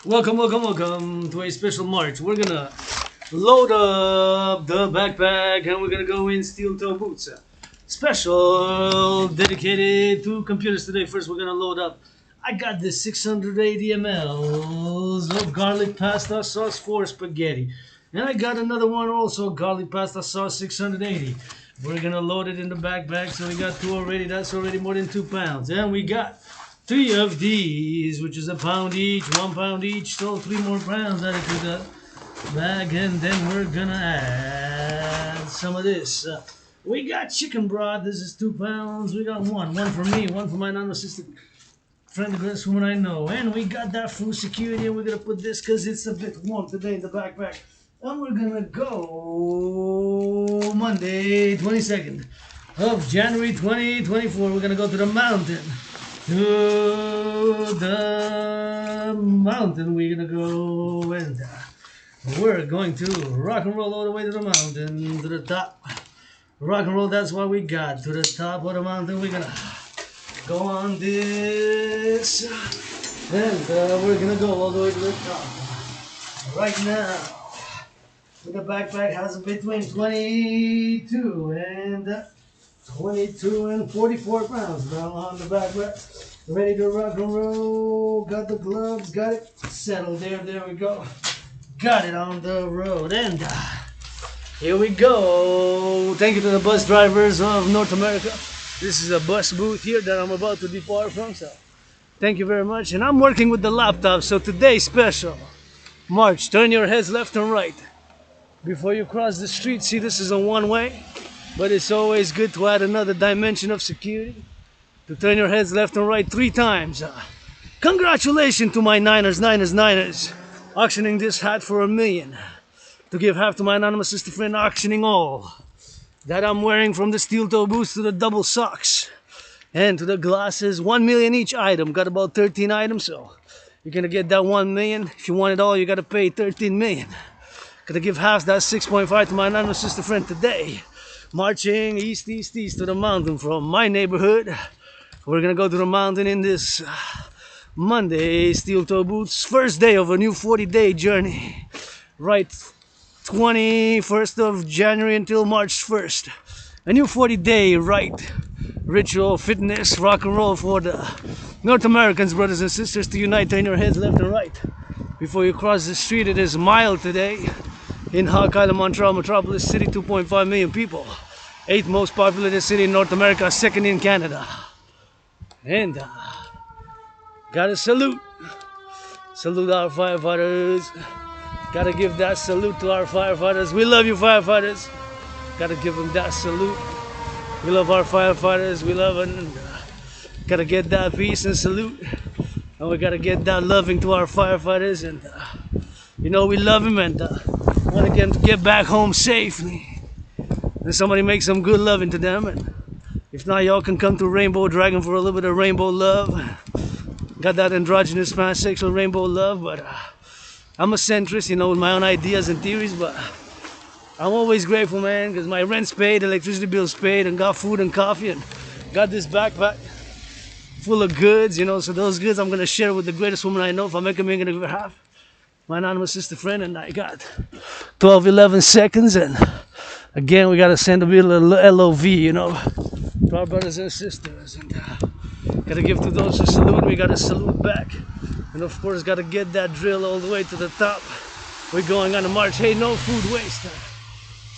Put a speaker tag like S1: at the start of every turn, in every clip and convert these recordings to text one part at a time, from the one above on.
S1: Welcome to a special march. We're gonna load up the backpack and we're gonna go in steel toe boots. Special dedicated to computers today. First, we're gonna load up. I got this 680 mLs of garlic pasta sauce for spaghetti. And I got another one also, garlic pasta sauce 680. We're gonna load it in the backpack, so we got two already. That's already more than 2 pounds. And we got 3 of these, which is a pound each, 1 pound each, so 3 more pounds added to the bag. And then we're gonna add some of this. We got chicken broth. This is 2 pounds. We got one for me, one for my non-assistant friend, the greatest woman I know. And we got that food security, and we're gonna put this because it's a bit warm today in the backpack. And we're gonna go Monday, 22nd of January 2024. We're gonna go to the mountain. To the mountain we're gonna go, and we're going to rock and roll all the way to the mountain, to the top. Rock and roll, that's what we got. To the top of the mountain we're gonna go on this, and we're gonna go all the way to the top. Right now, the backpack has between 22 and 44 pounds now on the backpack. Ready to rock and roll. Got the gloves, got it settled there. There we go. Got it on the road, and here we go. Thank you to the bus drivers of North America. This is a bus booth here that I'm about to depart from, so thank you very much. And I'm working with the laptop, so today's special march. Turn your heads left and right before you cross the street. See, this is a one-way, but it's always good to add another dimension of security, to turn your heads left and right 3 times. Congratulations to my Niners, auctioning this hat for $1 million. To give half to my anonymous sister friend, auctioning all that I'm wearing, from the steel toe boots to the double socks and to the glasses. $1 million each item. Got about 13 items, so you're gonna get that $1 million. If you want it all, you gotta pay 13 million. Gonna give half that 6.5 to my anonymous sister friend today. Marching east to the mountain from my neighborhood. We're gonna go to the mountain in this Monday steel toe boots. First day of a new 40-day journey. Right, 21st of January until March 1st. A new 40-day right ritual, fitness, rock and roll for the North Americans, brothers and sisters, to unite, turn your heads left and right before you cross the street. It is mild today in Hawk Island, Montreal, metropolis city, 2.5 million people. 8th most populated city in North America, 2nd in Canada. And gotta salute our firefighters. Gotta give that salute to our firefighters. We love you, firefighters. Gotta give them that salute. We love our firefighters. We love them. Gotta get that peace and salute. And we gotta get that loving to our firefighters. And you know we love them, and want to get back home safely. And somebody make some good loving to them. And if not, y'all can come to Rainbow Dragon for a little bit of rainbow love. Got that androgynous pansexual rainbow love, but I'm a centrist, you know, with my own ideas and theories. But I'm always grateful, man, because my rent's paid, electricity bill's paid, and got food and coffee, and got this backpack full of goods, you know. So those goods I'm gonna share with the greatest woman I know. If I make $1 million, I'm gonna give her half. My anonymous sister friend, and I got 11 seconds, and again we gotta send a little LOV, you know, to our brothers and sisters, and gotta give to those who salute me. Gotta salute back, and of course gotta get that drill all the way to the top. We're going on a march. Hey, no food waste.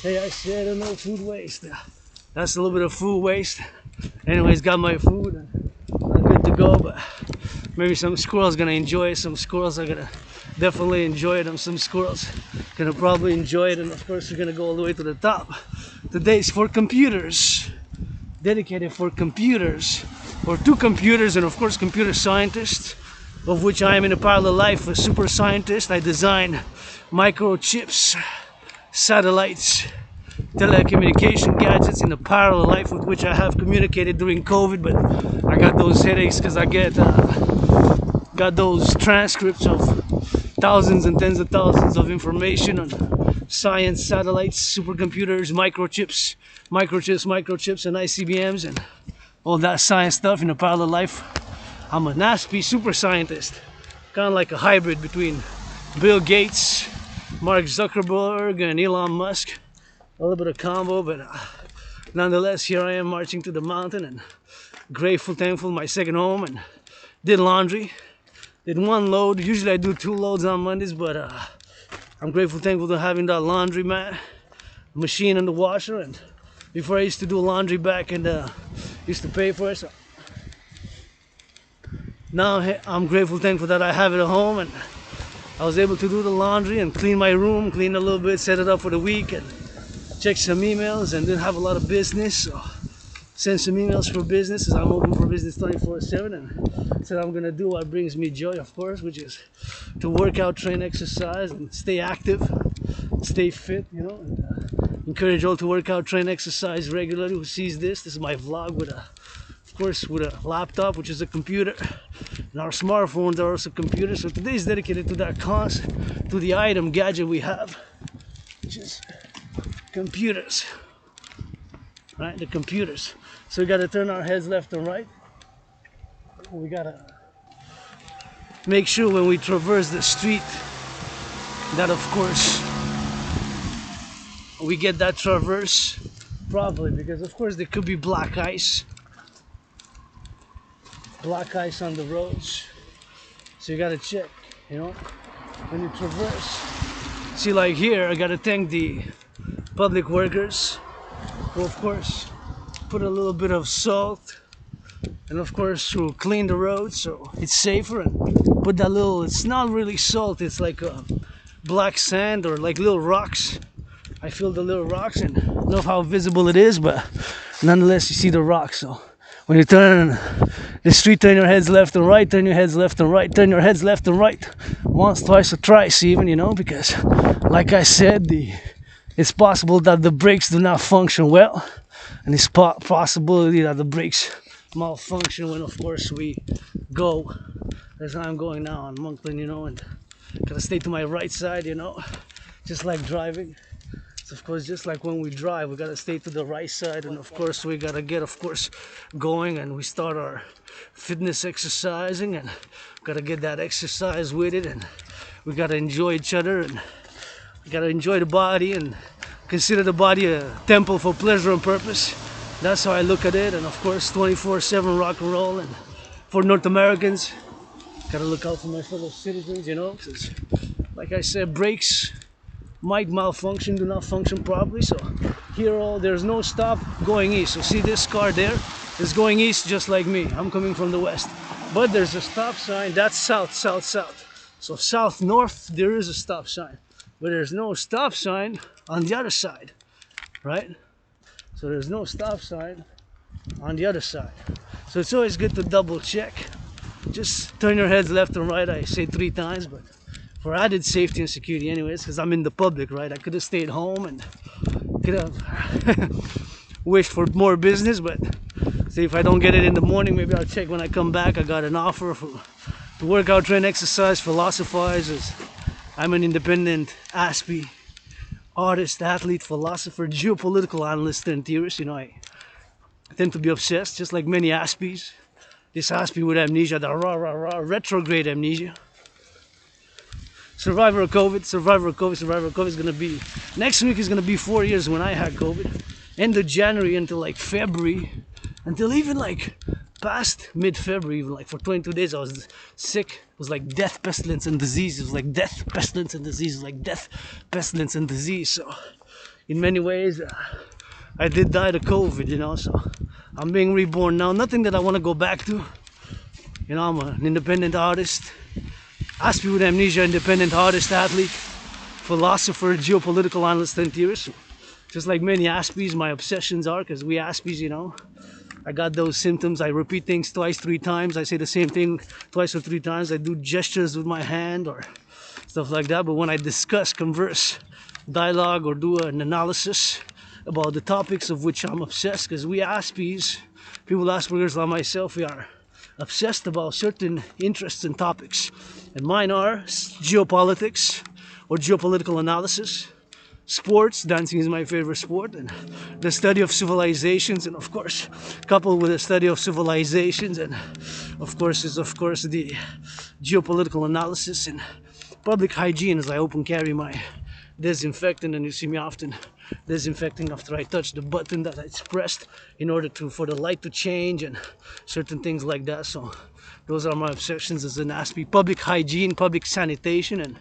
S1: Hey, I said no food waste. That's a little bit of food waste. Anyways, got my food, and I'm good to go. But maybe some squirrels gonna enjoy it. Some squirrels are gonna definitely enjoy it, and some squirrels gonna probably enjoy it. And of course we're gonna go all the way to the top. Today's for computers, dedicated for computers, or to computers, and of course computer scientists, of which I am in a parallel life a super scientist. I design microchips, satellites, telecommunication gadgets in a parallel life with which I have communicated during COVID. But I got those headaches because I got those transcripts of thousands and tens of thousands of information on science, satellites, supercomputers, microchips, and ICBMs, and all that science stuff in a parallel life. I'm a NASP super scientist. kind of like a hybrid between Bill Gates, Mark Zuckerberg, and Elon Musk. A little bit of combo, but nonetheless, here I am marching to the mountain and grateful, thankful, my second home, and did laundry. Did one load. Usually I do 2 loads on Mondays, but I'm grateful, thankful to having that laundry mat, machine and the washer. And before I used to do laundry back and used to pay for it. So now I'm grateful, thankful that I have it at home, and I was able to do the laundry and clean my room, clean a little bit, set it up for the week, and check some emails, and didn't have a lot of business. So send some emails for business, as I'm open for business 24/7, and said I'm gonna do what brings me joy, of course, which is to work out, train, exercise, and stay active, stay fit, you know. And, encourage all to work out, train, exercise regularly. Who sees this? This is my vlog with of course, with a laptop, which is a computer, and our smartphones are also computers. So today is dedicated to that concept, to the item, gadget we have, which is computers, right? The computers. So we got to turn our heads left and right. We got to make sure when we traverse the street that, of course, we get that traverse properly, because of course there could be black ice on the roads. So you got to check, you know, when you traverse. See, like here, I got to thank the public workers who, of course, put a little bit of salt, and of course to clean the road so it's safer, and put that little, it's not really salt, it's like a black sand or like little rocks. I feel the little rocks, and I don't know how visible it is, but nonetheless you see the rocks. So when you turn the street, turn your heads left and right, turn your heads left and right, turn your heads left and right, once, twice, or thrice even, you know, because like I said, it's possible that the brakes do not function well, and it's possibility that the brakes malfunction when, of course, we go, as I'm going now on Monkland, you know, and gotta stay to my right side, you know, just like driving. So of course, just like when we drive, we gotta stay to the right side, and of course we gotta get, of course, going, and we start our fitness exercising, and gotta get that exercise with it, and we gotta enjoy each other, and we gotta enjoy the body, and consider the body a temple for pleasure and purpose. That's how I look at it. And of course, 24/7 rock and roll. And for North Americans, gotta look out for my fellow citizens, you know, because like I said, brakes might malfunction, do not function properly. So here, there's no stop going east. So see this car there is going east just like me. I'm coming from the west, but there's a stop sign that's south, south, south. So south, north, there is a stop sign, but there's no stop sign on the other side, right? So there's no stop sign on the other side. So it's always good to double check. Just turn your heads left and right, I say 3 times, but for added safety and security anyways, because I'm in the public, right? I could have stayed home and could have wished for more business, but see, if I don't get it in the morning, maybe I'll check when I come back. I got an offer to work out, train, exercise, philosophize. As I'm an independent ASPE artist, athlete, philosopher, geopolitical analyst, and theorist. You know, I tend to be obsessed, just like many ASPEs. This ASPE with amnesia, the retrograde amnesia. Survivor of COVID, survivor of COVID, survivor of COVID is gonna be, next week is gonna be 4 years when I had COVID. End of January until like February, until even like past mid-February, even like for 22 days I was sick. It was like death, pestilence, and disease. It was like death, pestilence, and disease. It was like death, pestilence, and disease. So in many ways, I did die to COVID, you know, so I'm being reborn now. Nothing that I want to go back to. You know, I'm an independent artist, ASPE with amnesia, independent artist, athlete, philosopher, geopolitical analyst, and theorist. Just like many ASPEs, my obsessions are, because we ASPEs, you know, I got those symptoms. I repeat things twice, 3 times. I say the same thing twice or 3 times. I do gestures with my hand or stuff like that. But when I discuss, converse, dialogue, or do an analysis about the topics of which I'm obsessed, because we ASPEs, people Asperger's like myself, we are obsessed about certain interests and topics. And mine are geopolitics or geopolitical analysis, sports. Dancing is my favorite sport, and the study of civilizations, and of course, coupled with the study of civilizations, and of course, is of course the geopolitical analysis and public hygiene, as I open carry my disinfectant, and you see me often disinfecting after I touch the button that it's pressed in order for the light to change and certain things like that. So those are my obsessions as an aspect. Public hygiene, public sanitation, and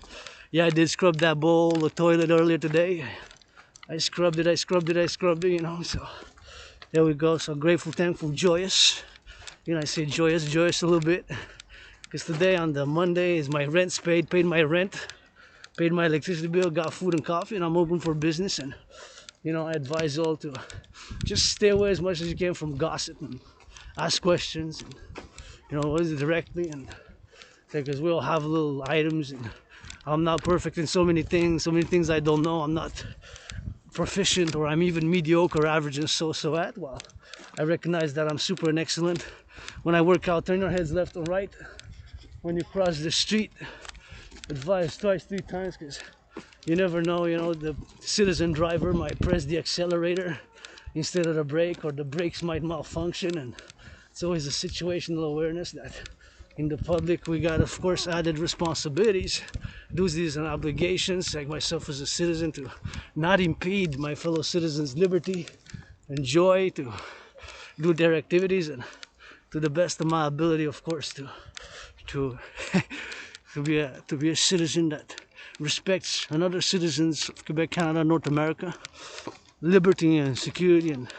S1: yeah, I did scrub that bowl, the toilet earlier today. I scrubbed it, you know, so there we go. So grateful, thankful, joyous. You know, I say joyous a little bit, because today on the Monday is my rent's paid my rent, paid my electricity bill, got food and coffee, and I'm open for business. And you know, I advise all to just stay away as much as you can from gossip and ask questions, and you know, what is it directly, and because we all have little items, and I'm not perfect in so many things I don't know. I'm not proficient, or I'm even mediocre, average, and so at. Well, I recognize that I'm super and excellent. When I work out, turn your heads left or right. When you cross the street, advise twice, 3 times, because you never know, you know, the citizen driver might press the accelerator instead of the brake, or the brakes might malfunction, and it's always a situational awareness that in the public we got, of course, added responsibilities, duties and obligations, like myself as a citizen, to not impede my fellow citizens' liberty and joy to do their activities, and to the best of my ability, of course, to be a citizen that respects another citizens of Quebec, Canada, North America, liberty and security, and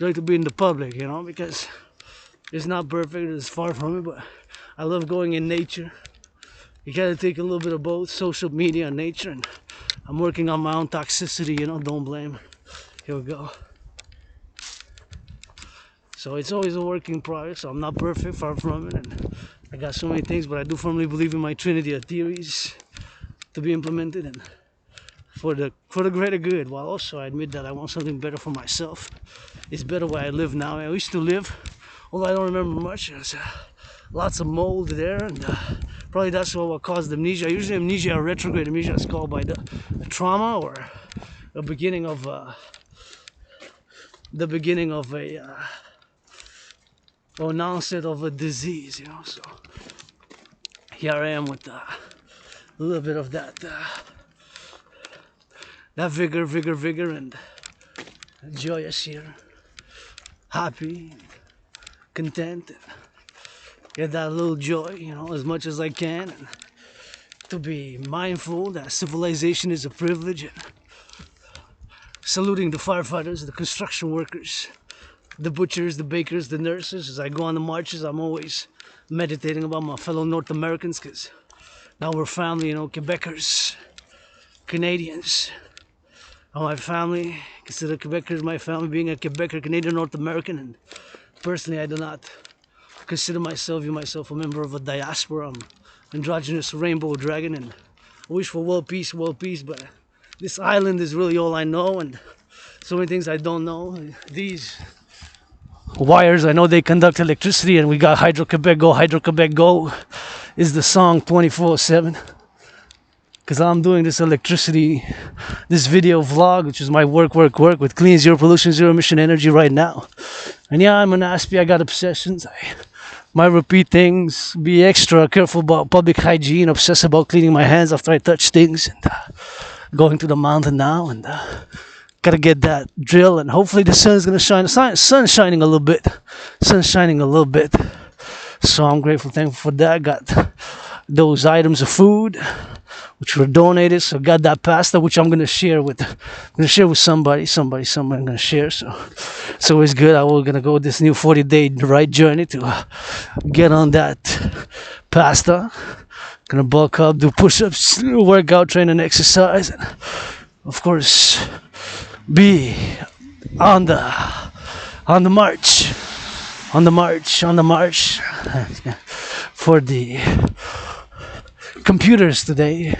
S1: like to be in the public, you know, because it's not perfect, it's far from it, but I love going in nature. You gotta take a little bit of both, social media and nature, and I'm working on my own toxicity, you know, don't blame. Here we go. So it's always a work in progress. So I'm not perfect, far from it, and I got so many things, but I do firmly believe in my trinity of theories to be implemented and for the greater good. While also I admit that I want something better for myself. It's better where I live now. I used to live, although I don't remember much. There's lots of mold there, and probably that's what caused amnesia. Usually amnesia or retrograde amnesia is called by the trauma or the beginning of a or an onset of a disease, you know. So here I am with a little bit of that vigor and joyous here, happy, content, and get that little joy, you know, as much as I can, and to be mindful that civilization is a privilege, and saluting the firefighters, the construction workers, the butchers, the bakers, the nurses. As I go on the marches, I'm always meditating about my fellow North Americans, because now we're family, you know, Quebecers, Canadians. All my family, consider Quebecers my family, being a Quebecer, Canadian, North American, and personally I do not consider myself a member of a diaspora. I'm androgynous rainbow dragon, and I wish for world peace, but this island is really all I know, and so many things I don't know. These wires, I know they conduct electricity, and we got Hydro-Quebec Go is the song 24/7, because I'm doing this video vlog, which is my work with clean, zero pollution, zero emission energy right now. And yeah, I'm an aspie, I got obsessions, I might repeat things, be extra careful about public hygiene, obsess about cleaning my hands after I touch things, and going to the mountain now, and gotta get that drill, and hopefully the sun's gonna shine. The sun's shining a little bit. So I'm grateful, thankful for that. Got those items of food which were donated. So got that pasta, which I'm gonna share with somebody. I'm gonna share. So it's always good. We're gonna go this new 40-day ride journey to get on that pasta. Gonna bulk up, do push-ups, workout, train, and exercise, and of course be on the march for the computers today.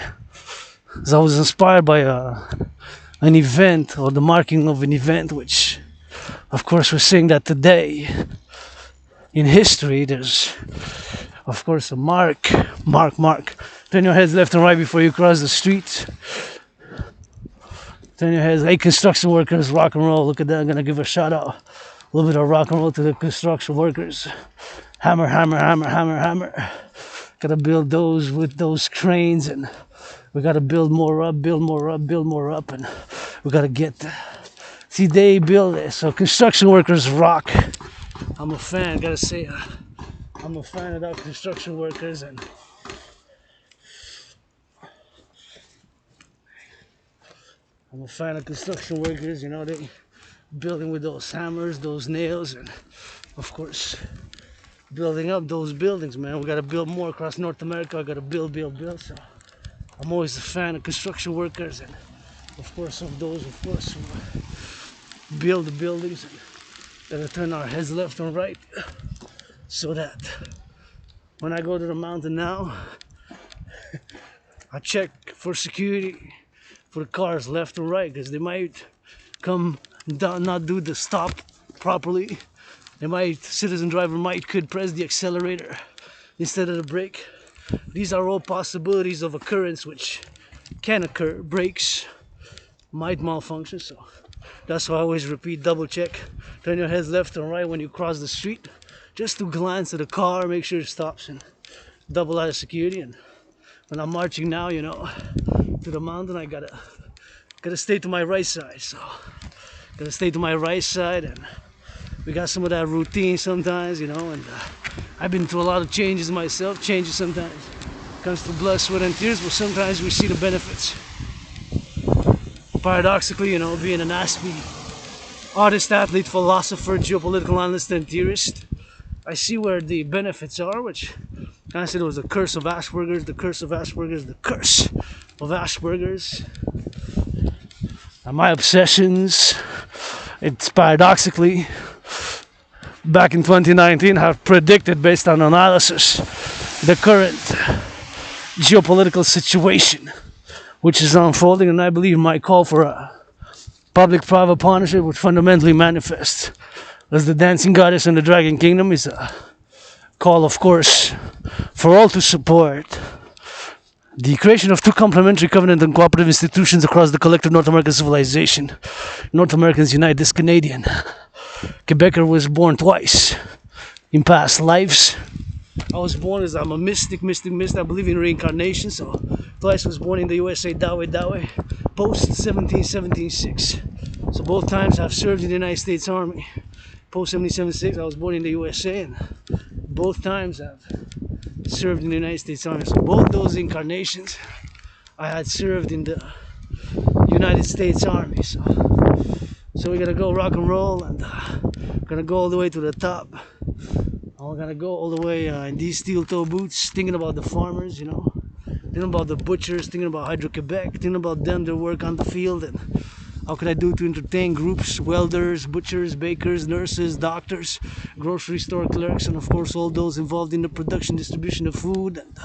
S1: As I was inspired by an event, or the marking of an event, which of course we're seeing that today in history there's of course a mark. Turn your heads left and right before you cross the street. Turn your heads. Hey, construction workers, rock and roll. Look at that. I'm gonna give a shout out. A little bit of rock and roll to the construction workers. Hammer, hammer, hammer, hammer, hammer. Gotta build those with those cranes, and we gotta build more up, build more up, build more up, and we gotta get. See, they build it. So construction workers rock. I'm a fan. Gotta say, I'm a fan of that construction workers, and I'm a fan of construction workers. You know, they building with those hammers, those nails, and of course building up those buildings, man. We gotta build more across North America. I gotta build. So I'm always a fan of construction workers, and of course of those, of course, who build the buildings, and gotta turn our heads left and right, so that when I go to the mountain now, I check for security for the cars left and right, because they might come down, not do the stop properly. They might, citizen driver could press the accelerator instead of the brake. These are all possibilities of occurrence which can occur. Brakes might malfunction, so that's why I always repeat, double check. Turn your heads left and right when you cross the street, just to glance at the car, make sure it stops, and double out of security. And when I'm marching now, you know, to the mountain, I gotta stay to my right side. So gotta stay to my right side, and we got some of that routine sometimes, you know, and I've been through a lot of changes myself. Changes sometimes comes to blood, sweat, and tears, but sometimes we see the benefits. Paradoxically, you know, being an artist, athlete, philosopher, geopolitical analyst, and theorist, I see where the benefits are, which I said it was the curse of Asperger's, the curse of Asperger's, the curse of Asperger's. And my obsessions, it's paradoxically, back in 2019, have predicted, based on analysis, the current geopolitical situation which is unfolding, and I believe my call for a public-private partnership would fundamentally manifest as the dancing goddess and the dragon kingdom is a call, of course, for all to support the creation of two complementary covenant and cooperative institutions across the collective North American civilization. North Americans unite. This Canadian Quebecer was born twice in past lives. I was born as I'm a mystic. I believe in reincarnation, so twice was born in the USA, that way, post 1776. So both times I've served in the United States Army. Post 1776, I was born in the USA, and both times I've served in the United States Army. So both those incarnations, I had served in the United States Army. So we gotta go rock and roll, and we're gonna go all the way to the top. We're gonna go all the way in these steel toe boots, thinking about the farmers, you know, thinking about the butchers, thinking about Hydro-Quebec, thinking about them, their work on the field, and how can I do to entertain groups, welders, butchers, bakers, nurses, doctors, grocery store clerks, and of course all those involved in the production, distribution of food, and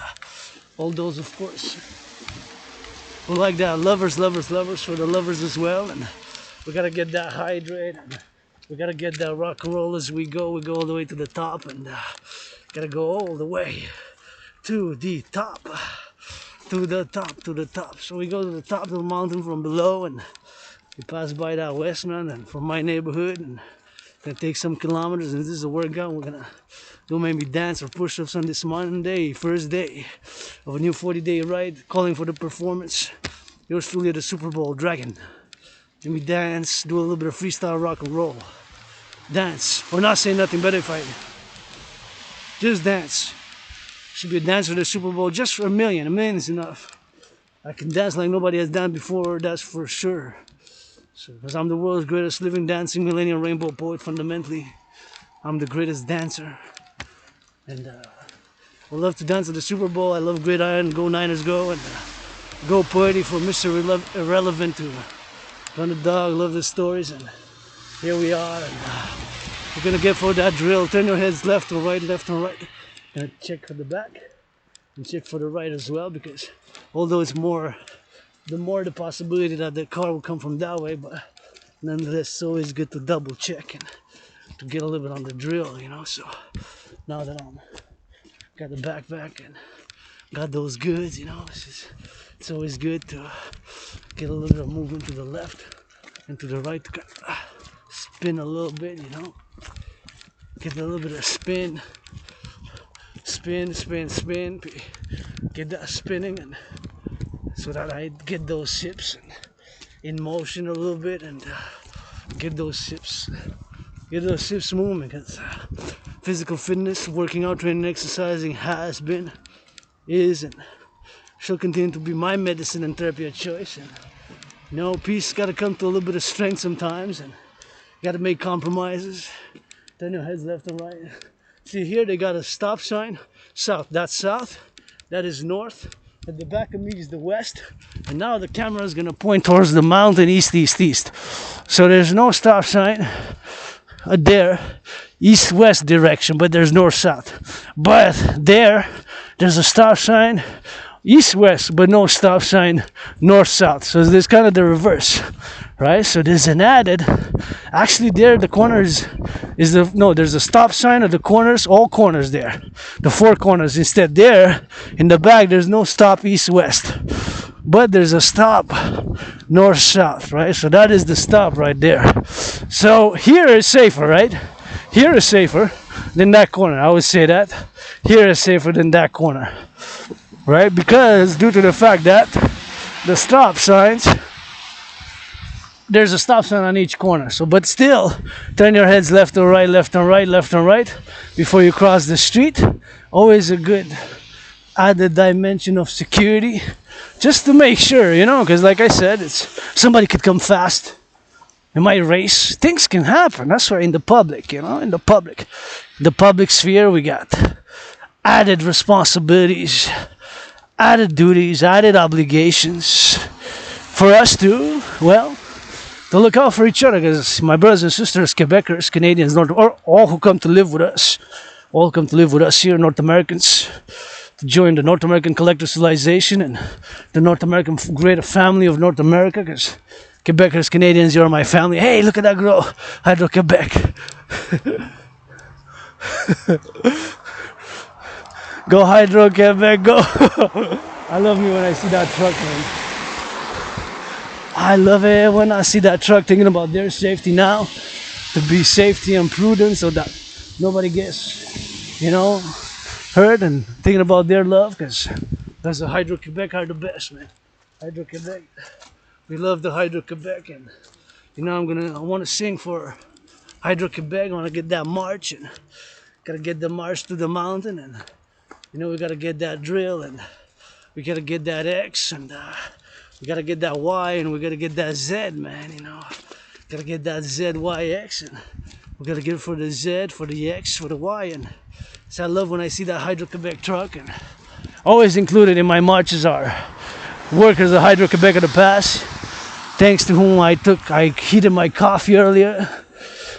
S1: all those, of course, who like that. Lovers for the lovers as well, and we gotta get that hydrate, and we gotta get that rock and roll as we go. We go all the way to the top, and gotta go all the way to the top, to the top. So we go to the top of the mountain from below, and we pass by that Westman, and from my neighborhood, and gonna take some kilometers. And this is a workout. We're gonna do maybe dance or push-ups on this Monday, first day of a new 40-day ride, calling for the performance. Yours truly, the Super Bowl Dragon. Let me dance, do a little bit of freestyle rock and roll. Dance, or not say nothing better if I just dance. Should be a dancer at the Super Bowl just for a million. A million is enough. I can dance like nobody has done before, that's for sure. So, because I'm the world's greatest living dancing millennial rainbow poet, fundamentally, I'm the greatest dancer. And I love to dance at the Super Bowl. I love Gridiron, Go Niners Go, and Go Poety for Mr. Irrelevant to Underdog. Love the stories, and here we are, and we're gonna get for that drill. Turn your heads left and right. Gonna check for the back and check for the right as well, because although it's more the possibility that the car will come from that way, but nonetheless it's always good to double check and to get a little bit on the drill, you know. So now that I'm got the backpack and got those goods, you know. It's always good to get a little bit of movement to the left and to the right to kind of, spin a little bit, you know. Get a little bit of spin, get that spinning, and so that I get those hips in motion a little bit, and get those hips moving. Because physical fitness, working out, training, exercising has been, is, and shall continue to be my medicine and therapy of choice. And you know, peace got to come to a little bit of strength sometimes, and got to make compromises. Turn your heads left and right. See here, they got a stop sign. South, that's south. That is north. At the back of me is the west. And now the camera is going to point towards the mountain, east, east, east. So there's no stop sign there, east-west direction, but there's north-south. But there's a stop sign east-west, but no stop sign north-south. So there's kind of the reverse, right? So there's an added, actually there the corners there's a stop sign at the corners, all corners there, the four corners. Instead there in the back there's no stop east-west, but there's a stop north-south, right? So that is the stop right there. So here is safer, right? Here is safer than that corner. I would say that here is safer than that corner, right? Because due to the fact that the stop signs, there's a stop sign on each corner. So, but still, turn your heads left and right, left and right, left and right before you cross the street. Always a good added dimension of security, just to make sure, you know, because like I said, somebody could come fast. In my race, things can happen. That's why in the public, you know, in the public sphere, we got added responsibilities, added duties, added obligations for us to, well, to look out for each other. Because my brothers and sisters, Quebecers, Canadians, or all who come to live with us, here, North Americans, to join the North American collective civilization and the North American greater family of North America. Because Quebecers, Canadians, you're my family. Hey, look at that girl, Hydro-Quebec. Go Hydro-Quebec, go. I love me when I see that truck, man. I love it when I see that truck, thinking about their safety now, to be safety and prudent so that nobody gets, you know, hurt, and thinking about their love, because the Hydro-Quebec are the best, man. Hydro-Quebec. We love the Hydro-Quebec, and you know I want to sing for Hydro-Quebec. I want to get that march, and gotta get the march to the mountain, and you know we gotta get that drill, and we gotta get that X, and we gotta get that Y, and we gotta get that Z, man. You know, gotta get that Z, Y, X, and we gotta get it for the Z, for the X, for the Y, and so I love when I see that Hydro-Quebec truck, and always included in my marches are workers of Hydro-Quebec of the past, thanks to whom I heated my coffee earlier.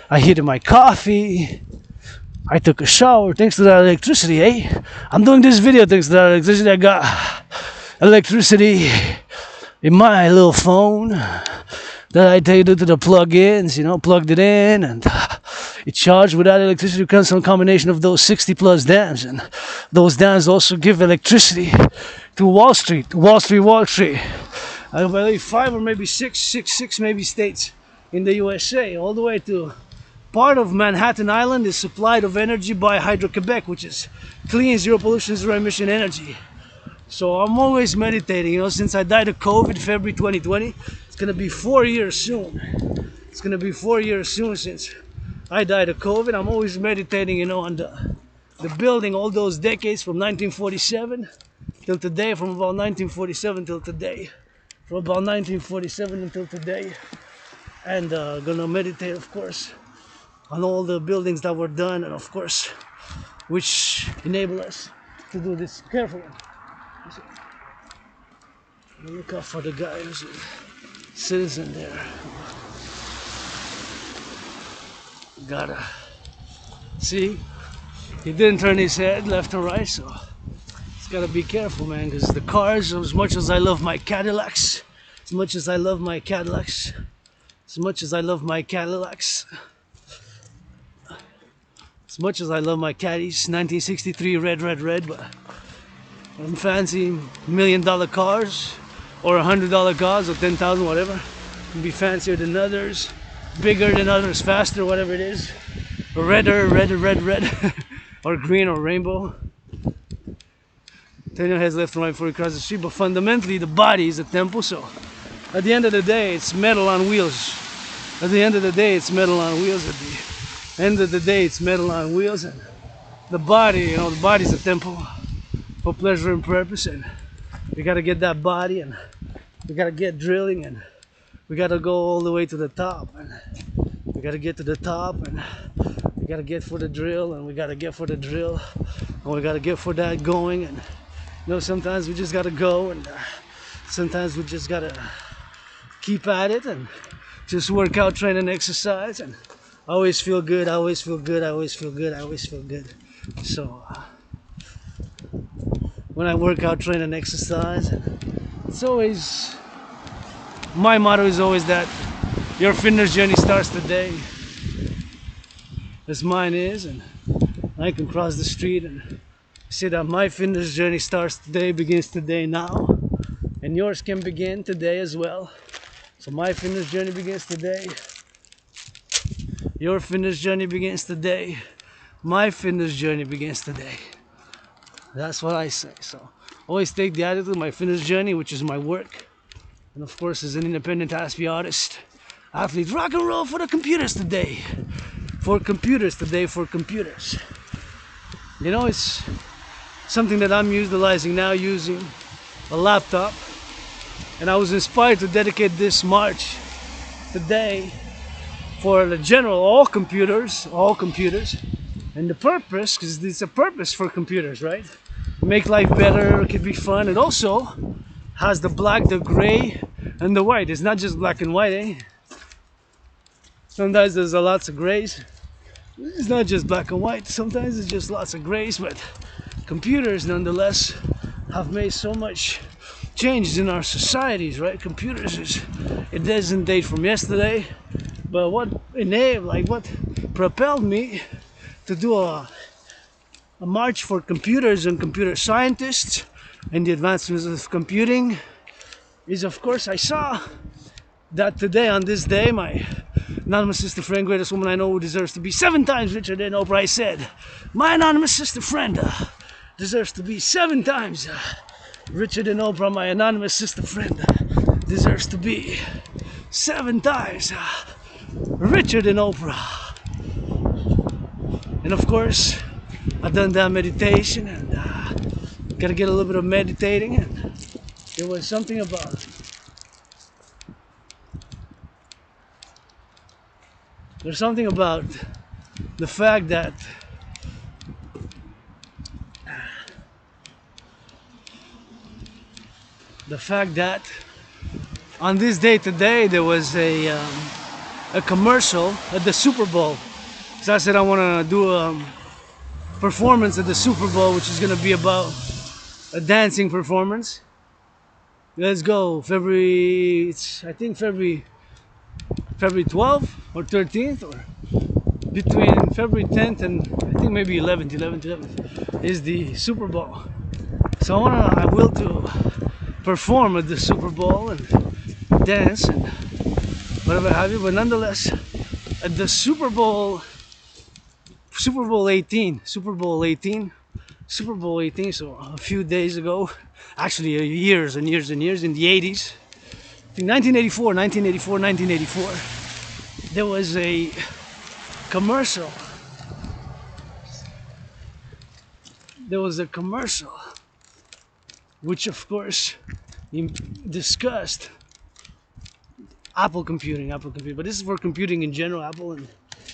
S1: I took a shower thanks to that electricity, eh? I'm doing this video thanks to that electricity. I got electricity in my little phone that I take to the plug-ins, you know, plugged it in, and it charged. With that electricity comes some combination of those 60 plus dams, and those dams also give electricity to Wall Street. I believe 5 or maybe 6 maybe states in the USA, all the way to part of Manhattan Island is supplied of energy by Hydro-Quebec, which is clean, zero pollution, zero emission energy. So I'm always meditating, you know, since I died of COVID February 2020, it's gonna be 4 years soon. It's gonna be 4 years soon since I died of COVID. I'm always meditating, you know, on the building all those decades from 1947 till today, from about 1947 till today, and gonna meditate, of course, on all the buildings that were done, and of course, which enable us to do this carefully. Look out for the guy who's a citizen there. Gotta see, he didn't turn his head left or right, so he's gotta be careful, man, because the cars, as much as I love my Cadillacs, as much as I love my Caddies, 1963 red, but and fancy $1 million cars, or $100 cars, or 10,000, whatever. Can be fancier than others, bigger than others, faster, whatever it is. Redder, red, or green or rainbow. Turn your heads left and right before you cross the street. But fundamentally, the body is a temple. So at the end of the day, it's metal on wheels. At the end of the day, it's metal on wheels. At the end of the day, it's metal on wheels. And the body, you know, the body's a temple for pleasure and purpose. And we gotta get that body, and we gotta get drilling, and we gotta go all the way to the top. And we gotta get to the top, and we gotta get for the drill, and we gotta get for the drill, and we gotta get for that going. And you know, sometimes we just gotta go, and sometimes we just gotta keep at it and just work out, train, and exercise. And I always feel good. I always feel good. I always feel good. I always feel good. So when I work out, train, and exercise, it's always, my motto is always that your fitness journey starts today, as mine is. And I can cross the street and say that my fitness journey starts today, begins today, now, and yours can begin today as well. So my fitness journey begins today, your fitness journey begins today, my fitness journey begins today. That's what I say. So always take the attitude, my fitness journey, which is my work, and of course as an independent ASPI artist, athlete, rock and roll for the computers today, for computers today, for computers. You know, it's something that I'm utilizing now, using a laptop, and I was inspired to dedicate this march today for the general, all computers, and the purpose, because it's a purpose for computers, right? Make life better, it could be fun. It also has the black, the gray, and the white. It's not just black and white, eh? Sometimes there's lots of grays. It's not just black and white. Sometimes it's just lots of grays, but computers nonetheless have made so much changes in our societies, right? Computers, it doesn't date from yesterday, but what propelled me to do a march for computers and computer scientists and the advancements of computing is, of course, I saw that today, on this day, my anonymous sister friend, greatest woman I know, who deserves to be 7 times richer than Oprah, I said, my anonymous sister friend deserves to be 7 times richer than Oprah. My anonymous sister friend deserves to be 7 times richer than Oprah. And of course, I've done that meditation, and gotta get a little bit of meditating, and it was something about, there's something about the fact that on this day today there was a commercial at the Super Bowl. So I said I want to do a performance at the Super Bowl, which is going to be about a dancing performance. Let's go. February 12th or 13th, or between February 10th and I think maybe 11th is the Super Bowl. So I will to perform at the Super Bowl and dance and whatever have you, but nonetheless at the Super Bowl 18, so a few days ago, actually years and years, in the 80s, I think 1984, there was a commercial. Which of course discussed Apple computing, but this is for computing in general. Apple, and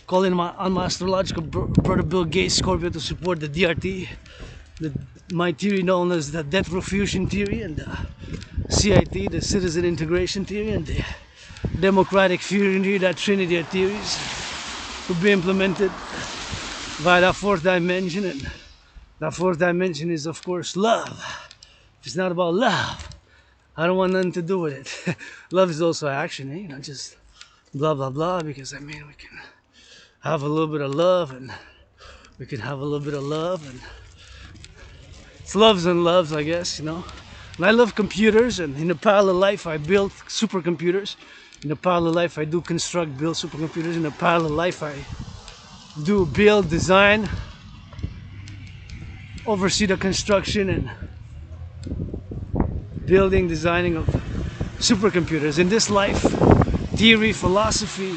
S1: calling on my astrological brother Bill Gates, Scorpio, to support the DRT, my theory known as the debt profusion theory, and the CIT, the citizen integration theory, and the democratic theory, that trinity of theories to be implemented via that 4th dimension. And that 4th dimension is, of course, love. If it's not about love, I don't want nothing to do with it. Love is also action, eh? Not just blah blah blah, because I mean, we can have a little bit of love, and we can have a little bit of love, and it's loves and loves, I guess, you know. And I love computers, and in a parallel life I build supercomputers. In a parallel life I do construct, build supercomputers. In a parallel life I do build, design, oversee the construction and building, designing of supercomputers. In this life, theory, philosophy,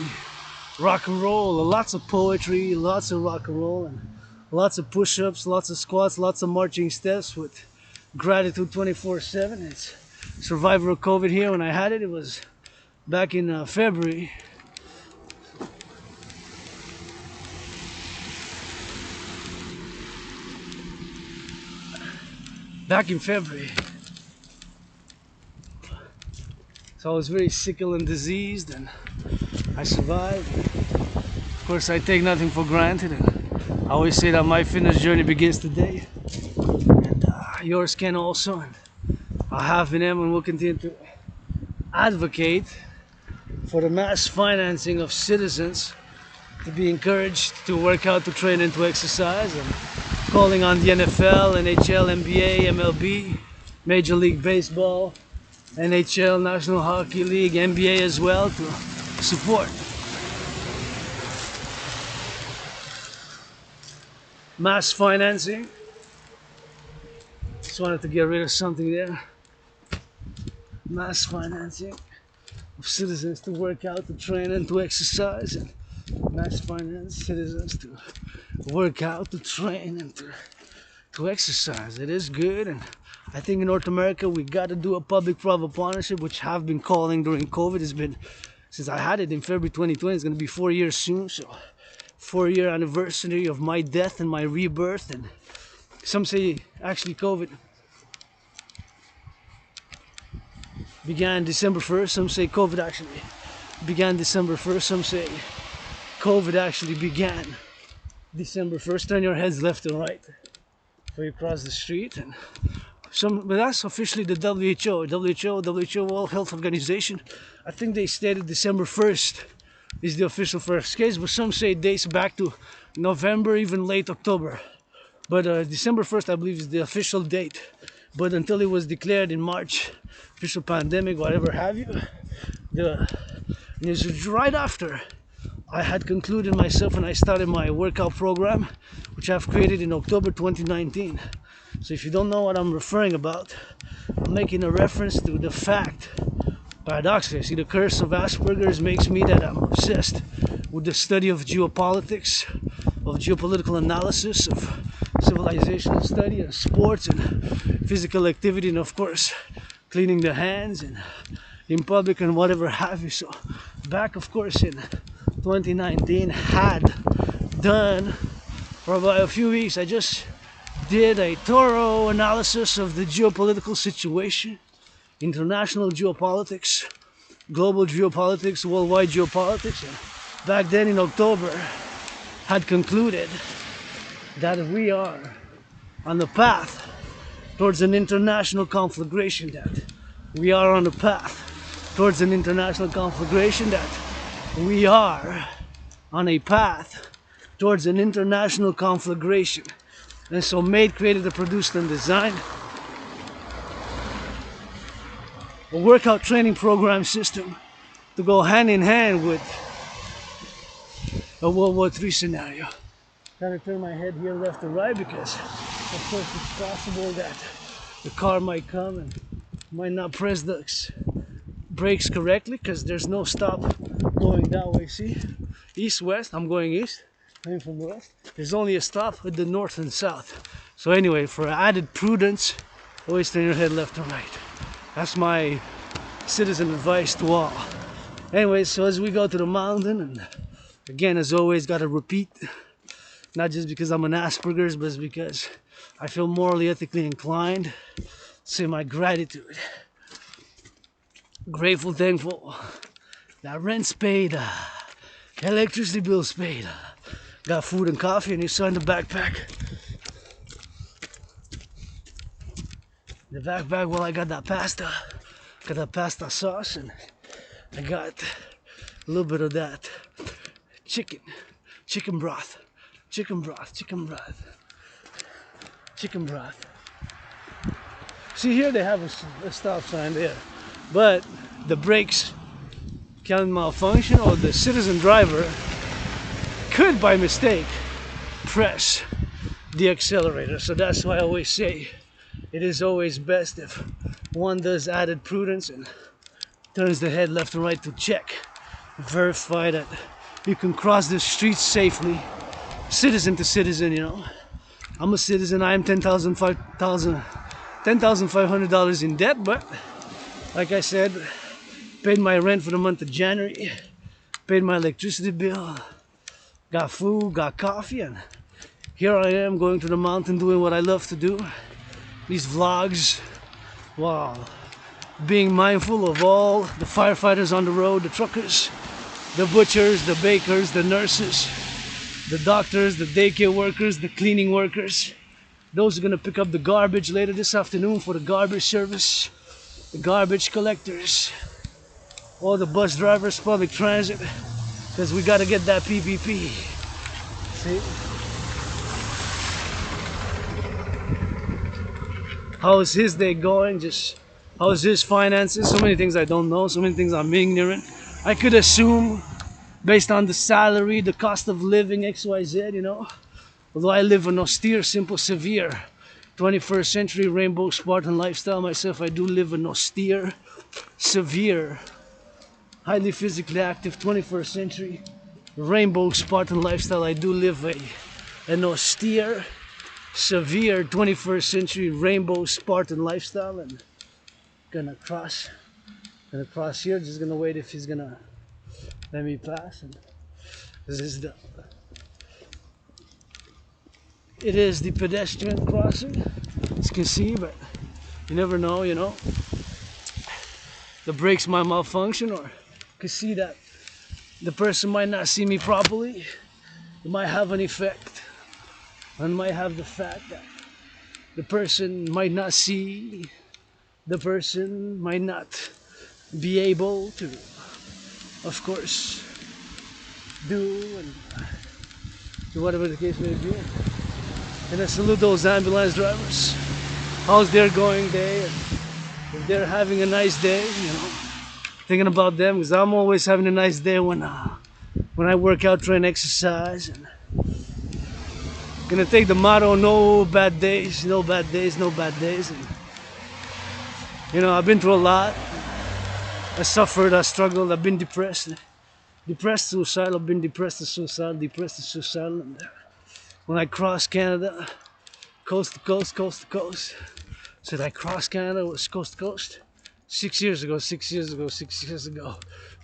S1: rock and roll, lots of poetry, lots of rock and roll, and lots of push-ups, lots of squats, lots of marching steps with gratitude 24/7. It's survivor of COVID here. When I had it, it was back in February. Back in February. So I was very sickle and diseased, and I survived. Of course, I take nothing for granted, and I always say that my fitness journey begins today, and yours can also. And I have been and will continue to advocate for the mass financing of citizens to be encouraged to work out, to train, and to exercise, and calling on the NFL, NHL, NBA, MLB, Major League Baseball, NHL, National Hockey League, NBA as well, to support mass financing. Just wanted to get rid of something there. Mass financing of citizens to work out, to train, and to exercise, and mass finance citizens to work out, to train, and to exercise. It is good, and I think in North America we got to do a public-private partnership, which have been calling during COVID. It's been, since I had it in February 2020, it's going to be 4 years soon, so 4-year anniversary of my death and my rebirth. And some say actually COVID began December 1st, some say COVID actually began December 1st, some say COVID actually began December 1st. Turn your heads left and right before you cross the street. And but that's officially the WHO, World Health Organization. I think they stated December 1st is the official first case, but some say it dates back to November, even late October. But December 1st, I believe, is the official date. But until it was declared in March, official pandemic, whatever have you, it was right after I had concluded myself and I started my workout program, which I've created in October 2019. So if you don't know what I'm referring about, I'm making a reference to the fact, paradoxically, see, the curse of Asperger's makes me that I'm obsessed with the study of geopolitics, of geopolitical analysis, of civilization study, and sports, and physical activity, and of course, cleaning the hands, and in public, and whatever have you. So back, of course, in 2019, had done, for about a few weeks, I just did a thorough analysis of the geopolitical situation, international geopolitics, global geopolitics, worldwide geopolitics. And back then in October, had concluded that we are on the path towards an international conflagration, that we are on the path towards an international conflagration, that we are on a path towards an international conflagration. And so made, created, produced, and designed a workout training program system to go hand in hand with a World War III scenario. Trying to turn my head here left and right because of course it's possible that the car might come and might not press the brakes correctly because there's no stop going that way. See, east-west, I'm going east, coming from the west. There's only a stop at the north and south. So anyway, for added prudence, always turn your head left and right. That's my citizen advice to all. Anyway, so as we go to the mountain, and again, as always, gotta repeat, not just because I'm an Asperger's, but it's because I feel morally, ethically inclined to say my gratitude. Grateful, thankful that rent's paid, electricity bill's paid, got food and coffee, and you saw in the backpack. In the backpack, well, I got that pasta sauce, and I got a little bit of that chicken broth, chicken broth. see here they have a stop sign there, but the brakes can malfunction, or the citizen driver could by mistake press the accelerator. So that's why I always say it is always best if one does added prudence and turns the head left and right to check, verify that you can cross the streets safely, citizen to citizen, you know. I'm a citizen, I am $10,500 in debt, but like I said, paid my rent for the month of January, paid my electricity bill, got food, got coffee, and here I am going to the mountain doing what I love to do. These vlogs, wow, being mindful of all the firefighters on the road, the truckers, the butchers, the bakers, the nurses, the doctors, the daycare workers, the cleaning workers, those are gonna pick up the garbage later this afternoon for the garbage service, the garbage collectors, all the bus drivers, public transit, because we gotta get that PPP. See? How is his day going? Just how is his finances? So many things I don't know, so many things I'm ignorant. I could assume based on the salary, the cost of living, XYZ, you know. Although I live an austere, simple, severe 21st century rainbow Spartan lifestyle myself, I do live an austere, severe, highly physically active 21st century rainbow Spartan lifestyle. I do live an austere, severe 21st century rainbow Spartan lifestyle, and gonna cross here, just gonna wait if he's gonna let me pass. And this is it is the pedestrian crossing, as you can see, but you never know, you know. The brakes might malfunction, or you can see that the person might not see me properly. It might have an effect, and might have the fact that the person might not see, the person might not be able to, of course, do whatever the case may be. And I salute those ambulance drivers. How's their going day? And if they're having a nice day, you know, thinking about them, because I'm always having a nice day when I work out, try and exercise. And gonna take the motto, no bad days, no bad days, no bad days. And, you know, I've been through a lot. I suffered, I struggled, I've been depressed, suicidal, I've been depressed and suicidal, and when I crossed Canada, coast to coast, said I crossed Canada, it was coast to coast, 6 years ago,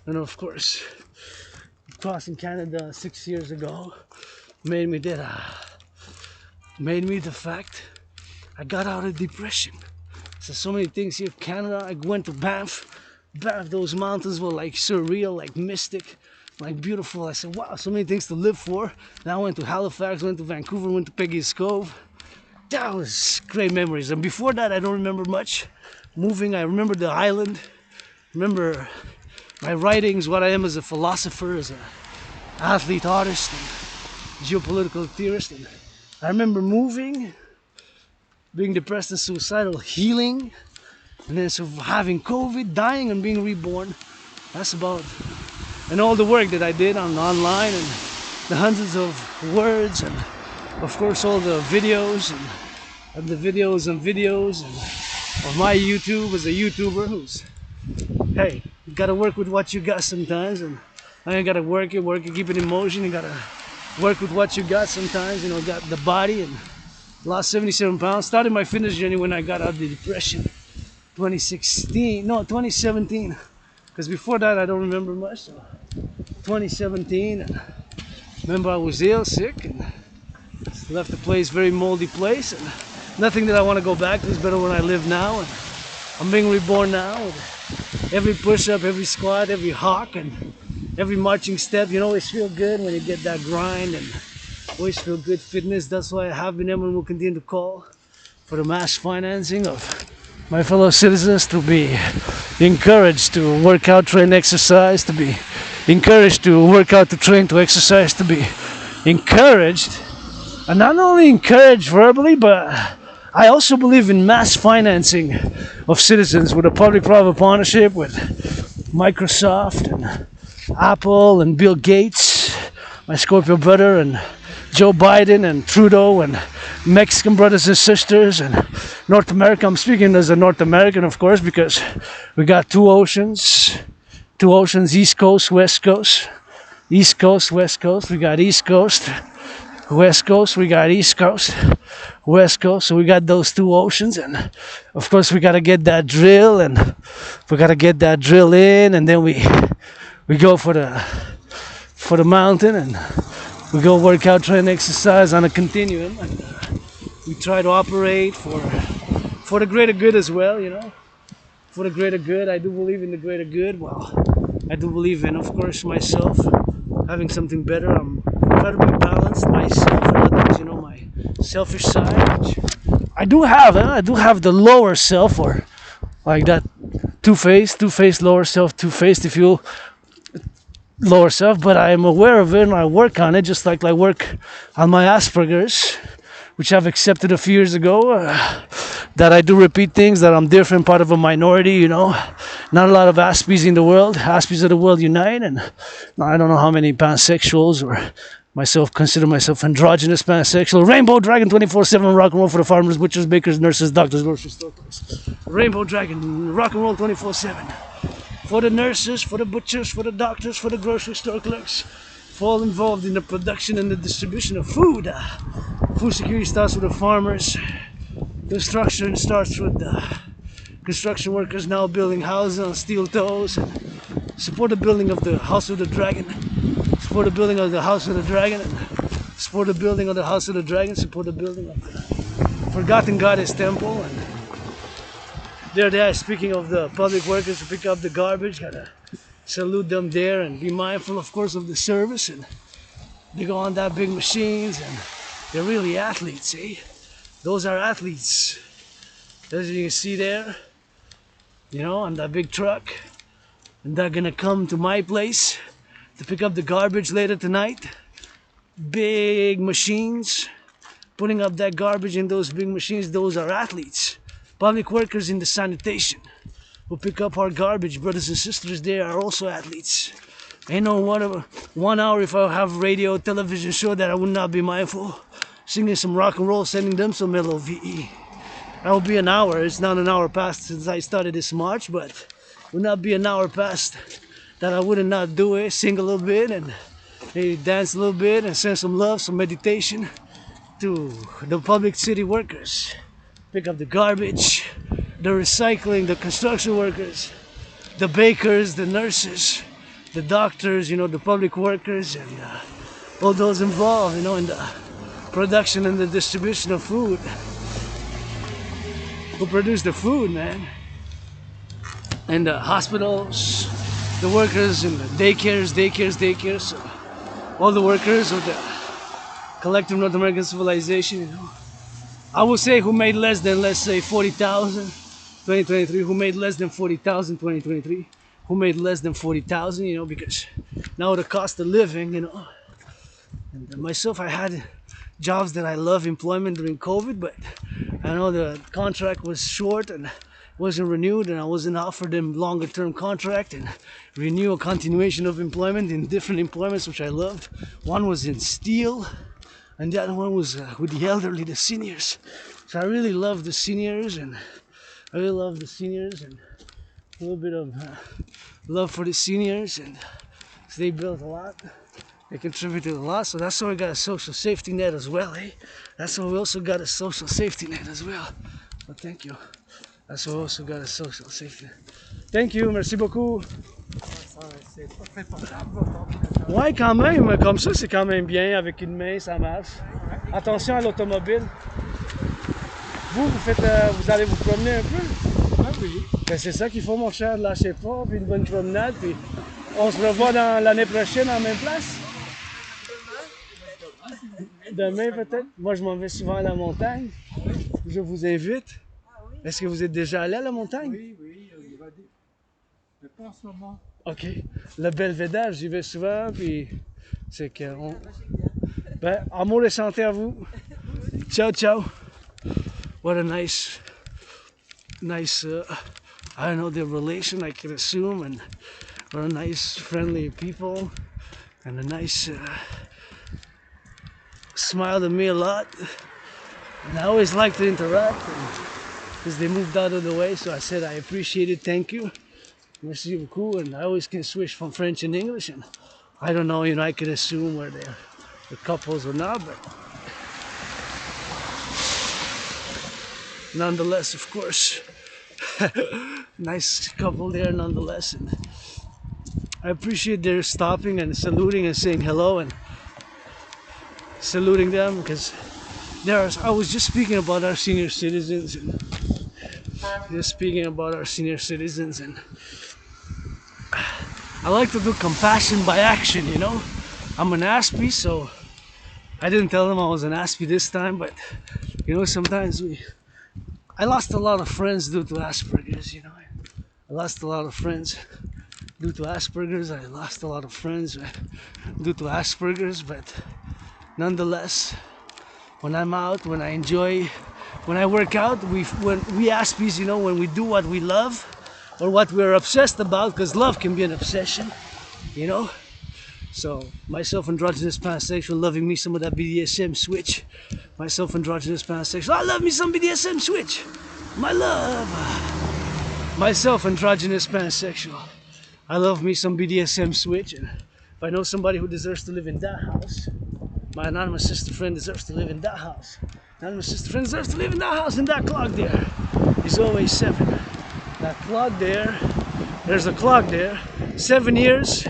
S1: and of course, crossing Canada 6 years ago, made me the fact, I got out of depression. So many things here, Canada, I went to Banff, those mountains were like surreal, like mystic, like beautiful. I said, wow, so many things to live for. Then I went to Halifax, went to Vancouver, went to Peggy's Cove. That was great memories. And before that, I don't remember much. Moving, I remember the island, remember my writings, what I am as a philosopher, as an athlete, artist, and geopolitical theorist. And I remember moving, being depressed and suicidal, healing, and then having COVID, dying and being reborn. That's about, and all the work that I did online, and the hundreds of words, and of course all the videos and the videos and of my YouTube as a YouTuber who's, hey, you gotta work with what you got sometimes, and I ain't gotta work it, keep it in motion. You gotta work with what you got sometimes, you know, got the body, and lost 77 pounds. Started my fitness journey when I got out of the depression. 2017, because before that I don't remember much. So 2017, remember I was ill, sick, and left the place, very moldy place, and nothing that I want to go back to. Is better where I live now, and I'm being reborn now. With every push-up, every squat, every hawk, and every marching step, you always feel good when you get that grind, and always feel good fitness. That's why I have been able and will continue to call for the mass financing of my fellow citizens, to be encouraged to work out, train, exercise, to be encouraged to work out, to train, to exercise, to be encouraged, and not only encouraged verbally, but I also believe in mass financing of citizens with a public-private partnership with Microsoft and Apple and Bill Gates, my Scorpio brother, and Joe Biden and Trudeau and Mexican brothers and sisters and North America. I'm speaking as a North American, of course, because we got two oceans, East Coast, West Coast. East Coast, West Coast. We got East Coast, West Coast. We got East Coast, West Coast. So we got those two oceans, and of course we got to get that drill, and we got to get that drill in, and then we go for the mountain, and we go work out, try and exercise on a continuum, and we try to operate for the greater good as well, you know. For the greater good. I do believe in the greater good. Well, I do believe in, of course, myself having something better. I'm trying to be balanced myself and others, you know, my selfish side, which I do have. I do have the lower self, or like that two-faced, lower self, two-faced, if you will, lower self, but I am aware of it and I work on it, just like I work on my Asperger's, which I've accepted a few years ago, that I do repeat things, that I'm different, part of a minority, you know. Not a lot of Aspies in the world. Aspies of the world unite, and I don't know how many pansexuals, or consider myself androgynous pansexual. Rainbow Dragon 24/7, rock and roll for the farmers, butchers, bakers, nurses, doctors, grocery store clerks. Rainbow Dragon, rock and roll 24/7. For the nurses, for the butchers, for the doctors, for the grocery store clerks, for all involved in the production and the distribution of food. Food security starts with the farmers. Construction starts with the construction workers now building houses on steel toes. And support the building of the House of the Dragon. Support the building of the House of the Dragon. And support the building of the House of the Dragon. Support the building of the Forgotten Goddess Temple. And there they are, speaking of the public workers who pick up the garbage. Gotta salute them there and be mindful, of course, of the service. And they go on that big machines, and they're really athletes, eh? Those are athletes. As you can see there, you know, on that big truck. And they're gonna come to my place to pick up the garbage later tonight. Big machines, putting up that garbage in those big machines. Those are athletes. Public workers in the sanitation who pick up our garbage, brothers and sisters, they are also athletes. Ain't no 1 hour if I have radio, television show that I would not be mindful. Singing some rock and roll, sending them some LOVE. That will be an hour. It's not an hour past since I started this march, but it would not be an hour past that I would not do it. Sing a little bit and maybe dance a little bit and send some love, some meditation to the public city workers. Pick up the garbage, the recycling, the construction workers, the bakers, the nurses, the doctors, you know, the public workers, and all those involved, you know, in the production and the distribution of food. Who produce the food, man? And the hospitals, the workers in the daycares, so all the workers of the Collective North American Civilization, you know. I would say who made less than, let's say, 40,000 2023, who made less than 40,000 2023, who made less than 40,000, you know, because now the cost of living, you know. And myself, I had jobs that I love, employment during COVID, but I know the contract was short and wasn't renewed, and I wasn't offered a longer term contract and renew a continuation of employment in different employments, which I loved. One was in steel, and the other one was with the elderly, the seniors. So I really love the seniors, and a little bit of love for the seniors, and so they built a lot. They contributed a lot, so that's why we got a social safety net as well, eh? That's why we also got a social safety net as well. Well, thank you. That's why we also got a social safety net. Thank you, merci beaucoup. Ouais, quand même, comme ça, c'est quand même bien, avec une main, ça marche. Attention à l'automobile. Vous allez vous promener un peu?
S2: Ah oui.
S1: Ben, c'est ça qu'il faut, mon cher, lâchez pas, puis une bonne promenade, puis on se revoit dans l'année prochaine en même place. Demain peut-être. Moi je m'en vais souvent à la montagne. Je vous invite. Est-ce que vous êtes déjà allé à la montagne?
S2: Oui, il va dire. Mais pas en ce moment.
S1: Ok. Le Belvédère, j'y vais souvent, puis c'est que... Ben, amour et santé à vous. Ciao, ciao. what a nice, I don't know, the relation I can assume, and what a nice, friendly people, and a nice smiled at me a lot. And I always like to interact because they moved out of the way, so I said I appreciate it, thank you, merci beaucoup. And I always can switch from French and English, and I don't know, I could assume where they're couples or not, but nonetheless, of course, nice couple there nonetheless. And I appreciate their stopping and saluting and saying hello and saluting them, because I was just speaking about our senior citizens, and I like to do compassion by action, I'm an Aspie, so I didn't tell them I was an Aspie this time, but sometimes I lost a lot of friends due to Asperger's, I lost a lot of friends due to Asperger's, but nonetheless, when I'm out, when I enjoy, when I work out, when we Aspies, when we do what we love or what we're obsessed about, because love can be an obsession, So, myself androgynous pansexual, loving me some of that BDSM switch. Myself androgynous pansexual, I love me some BDSM switch. My love. Myself androgynous pansexual, I love me some BDSM switch. And if I know somebody who deserves to live in that house, my anonymous sister friend deserves to live in that house. Anonymous sister friend deserves to live in that house, and that clock there is always 7. That clock there, there's a clock there. 7 years,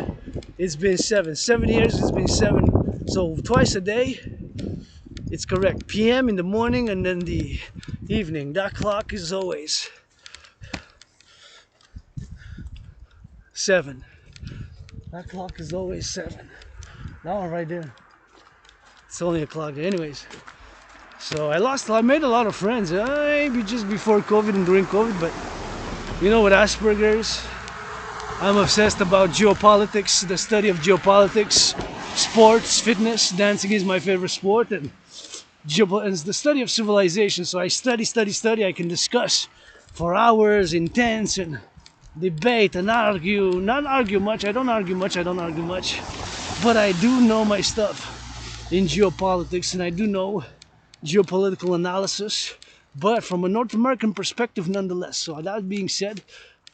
S1: it's been 7. 7 years, it's been 7. So twice a day, it's correct. PM in the morning and then the evening. That clock is always 7. That clock is always 7. That one right there. It's only a clock there. Anyways. So I made a lot of friends. Maybe just before COVID and during COVID, but with Asperger's, I'm obsessed about geopolitics, the study of geopolitics, sports, fitness. Dancing is my favorite sport, and it's the study of civilization. So I study. I can discuss for hours, intense, and debate and argue. Not argue much. I don't argue much. But I do know my stuff in geopolitics, and I do know geopolitical analysis, but from a North American perspective nonetheless. So that being said,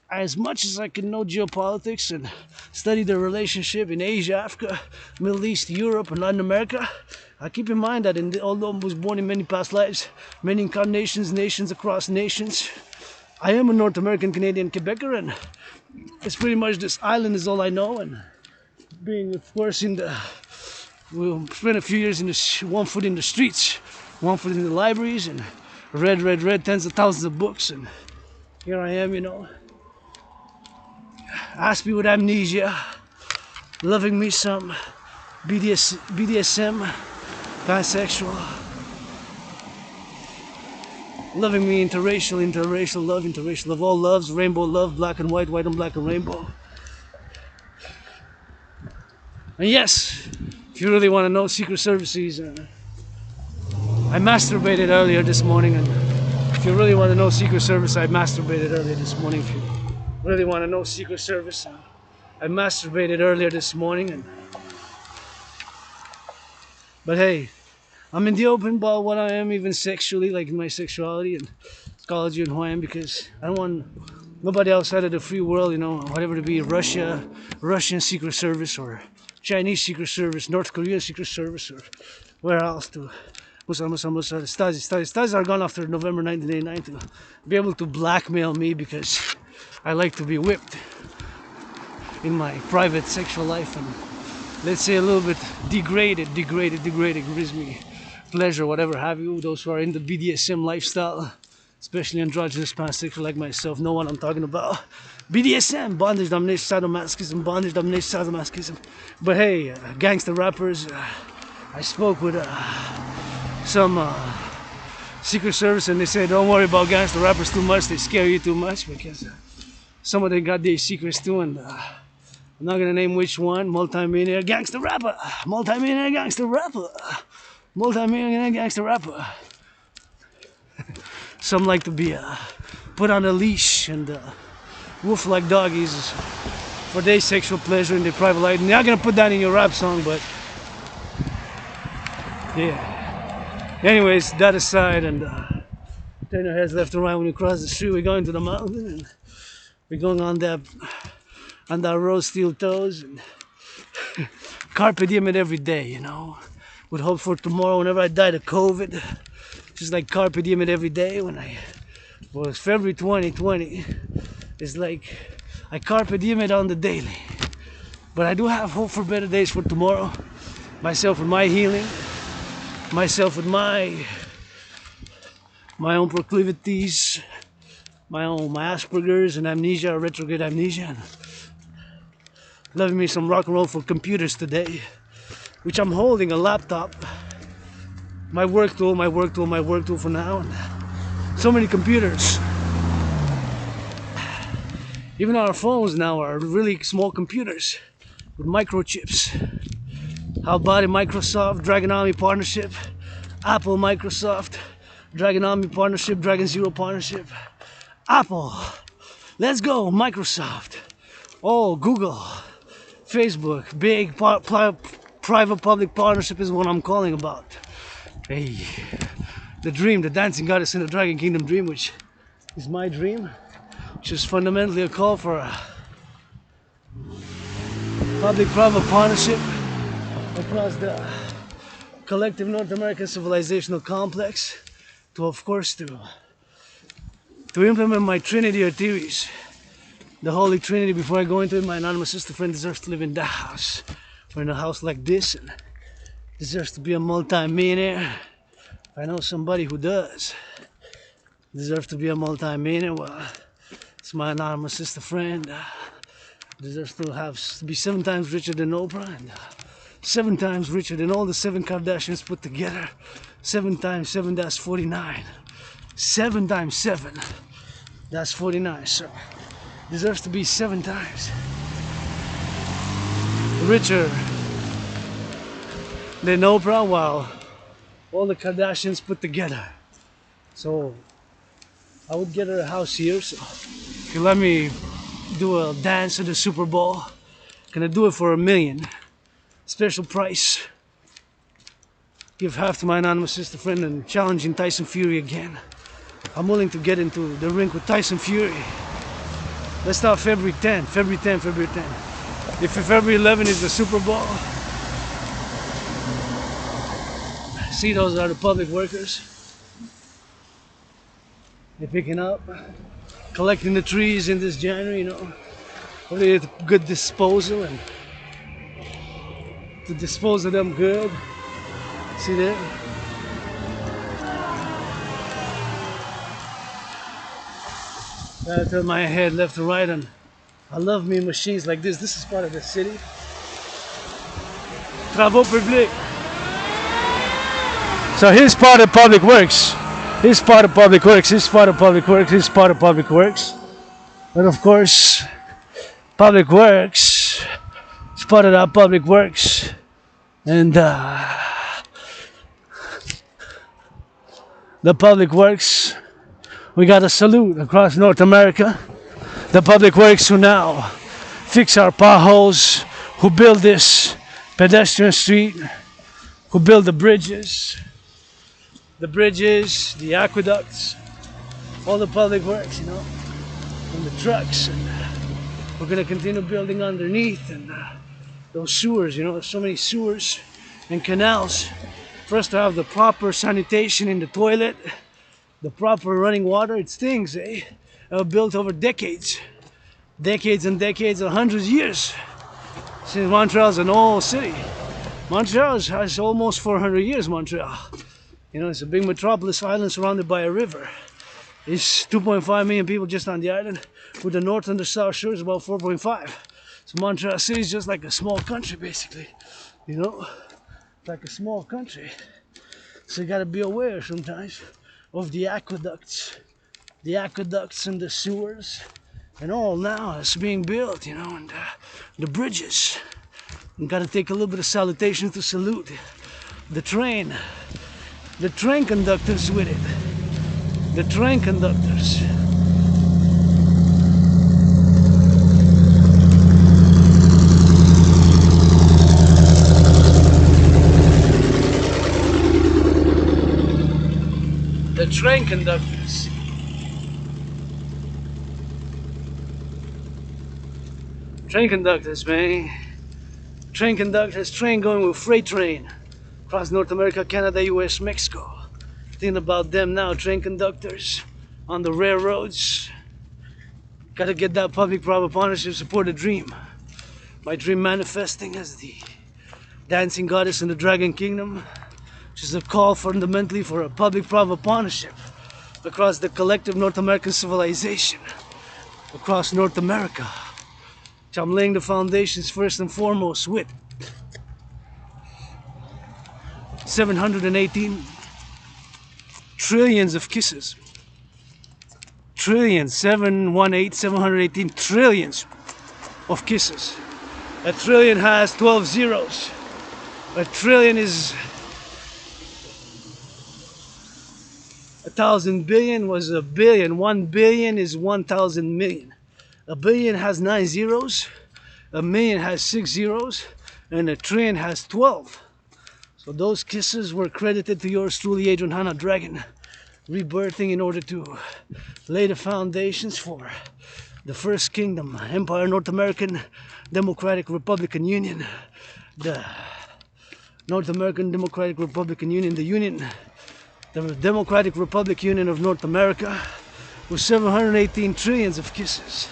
S1: as much as I can know geopolitics and study the relationship in Asia, Africa, Middle East, Europe, and Latin America, I keep in mind that although I was born in many past lives, many incarnations, nations across nations, I am a North American, Canadian, Quebecer, and it's pretty much this island is all I know. And being, of course, we'll spend a few years one foot in the streets, one foot in the libraries, and read tens of thousands of books, and here I am, Aspie with amnesia, loving me some BDSM, pansexual, loving me interracial love, all loves, rainbow love, black and white and black and rainbow. And yes, if you really want to know Secret Services, I masturbated earlier this morning, and if you really want to know Secret Service, I masturbated earlier this morning. If you really want to know Secret Service, I masturbated earlier this morning, but hey, I'm in the open about what I am, even sexually, like my sexuality and psychology and who I am, because I don't want nobody outside of the free world, whatever to be Russian Secret Service or Chinese Secret Service, North Korean Secret Service, or where else to Stasi are gone after November 1989 to be able to blackmail me because I like to be whipped in my private sexual life, and let's say a little bit degraded, gives me pleasure, whatever have you. Those who are in the BDSM lifestyle, especially androgynous pansexual like myself, know what I'm talking about. BDSM, bondage, domination, sadomasochism. But hey, gangster rappers, I spoke with some Secret Service, and they said don't worry about gangster rappers too much, they scare you too much, because some of them got their secrets too, and I'm not gonna name which one. Multi-millionaire gangster rapper. Some like to be put on a leash and woof like doggies for their sexual pleasure in their private life. I'm not gonna put that in your rap song, but yeah. Anyways, that aside, and turn your heads left and right when you cross the street. We're going to the mountain, and we're going on that road, steel toes, and carpe diem it every day, you know. Would hope for tomorrow. Whenever I died of COVID, just like carpe diem it every day. When I was February 2020, it's like I carpe diem it on the daily. But I do have hope for better days for tomorrow. Myself with my healing, myself with my own proclivities, my Asperger's and amnesia, retrograde amnesia. Loving me some rock and roll for computers today, which I'm holding a laptop, my work tool for now, and so many computers. Even our phones now are really small computers with microchips. How about it? Microsoft, Dragon Army partnership, Apple, Microsoft, Dragon Army partnership, Dragon Zero partnership, Apple, let's go, Microsoft, oh, Google, Facebook, big private-public partnership is what I'm calling about. Hey, the dream, the dancing goddess in the Dragon Kingdom dream, which is my dream, which is fundamentally a call for a public-private partnership across the collective North American civilizational complex to, of course, to implement my Trinity or theories, the Holy Trinity. Before I go into it, my anonymous sister friend deserves to live in that house, or in a house like this, and deserves to be a multi-millionaire. If I know somebody who does, deserves to be a multi-millionaire, well, it's my anonymous sister friend. Deserves to be 7 times richer than Oprah, and 7 times richer than all the 7 Kardashians put together. 7 times 7, that's 49. 7 times 7, that's 49. So deserves to be 7 times richer than Oprah, while all the Kardashians put together. So I would get her a house here. So if you let me do a dance at the Super Bowl, can I do it for $1 million? Special price. Give half to my anonymous sister friend and challenging Tyson Fury again. I'm willing to get into the ring with Tyson Fury. Let's start February 10. If February 11 is the Super Bowl, see, those are the public workers. They're picking up, collecting the trees in this January, you know. Hopefully it's good disposal, and to dispose of them good. See there? I turn my head left to right, and I love me machines like this. This is part of the city. Travaux publics. So here's part of public works. Here's part of public works. Here's part of public works. Here's part of public works. And of course, public works is part of that public works. And the public works, we got a salute across North America. The public works who now fix our potholes, who build this pedestrian street, who build the bridges, the aqueducts, all the public works, you know, and the trucks. And we're gonna continue building underneath, and those sewers, you know, there's so many sewers and canals for us to have the proper sanitation in the toilet, the proper running water. It's things, built over decades and decades, or hundreds of years, since Montreal's an old city. Montreal has almost 400 years, Montreal. You know, it's a big metropolis island surrounded by a river. It's 2.5 million people just on the island, with the north and the south shore is about 4.5. So Montreal City is just like a small country, basically. You know, like a small country. So you gotta be aware sometimes of the aqueducts and the sewers, and all now is being built, you know, and the bridges. You gotta take a little bit of salutation to salute the train conductors with it. The train conductors. The train conductors. Train conductors, man. Train conductors, train going with freight train across North America, Canada, US, Mexico. Thinking about them now, train conductors on the railroads. Gotta get that public-private partnership, support a dream. My dream manifesting as the dancing goddess in the Dragon Kingdom, which is a call fundamentally for a public-private partnership across the collective North American civilization, across North America. Which I'm laying the foundations first and foremost with 718 trillions of kisses. Trillions, 718 trillions of kisses. A trillion has 12 zeros. A trillion is 1,000 billion was a billion. 1 billion is 1,000 million. A billion has 9 zeros. A million has 6 zeros. And a trillion has 12. So those kisses were credited to yours truly, Adrian Hanna Dragon, rebirthing in order to lay the foundations for the First Kingdom, Empire, North American Democratic Republican Union, the North American Democratic Republican Union, the Democratic Republic Union of North America, with 718 trillions of kisses.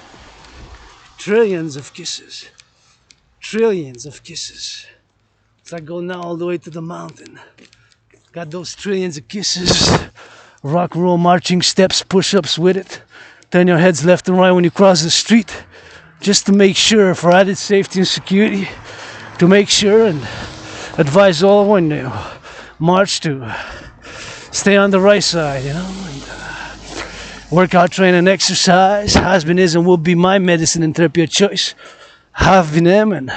S1: Trillions of kisses. Trillions of kisses. So I go now all the way to the mountain. Got those trillions of kisses. Rock and roll marching steps, push-ups with it. Turn your heads left and right when you cross the street. Just to make sure, for added safety and security. To make sure and advise all when you march to stay on the right side, you know. And, workout, train, and exercise has been, is, and will be my medicine and therapy of choice. Have been, am, and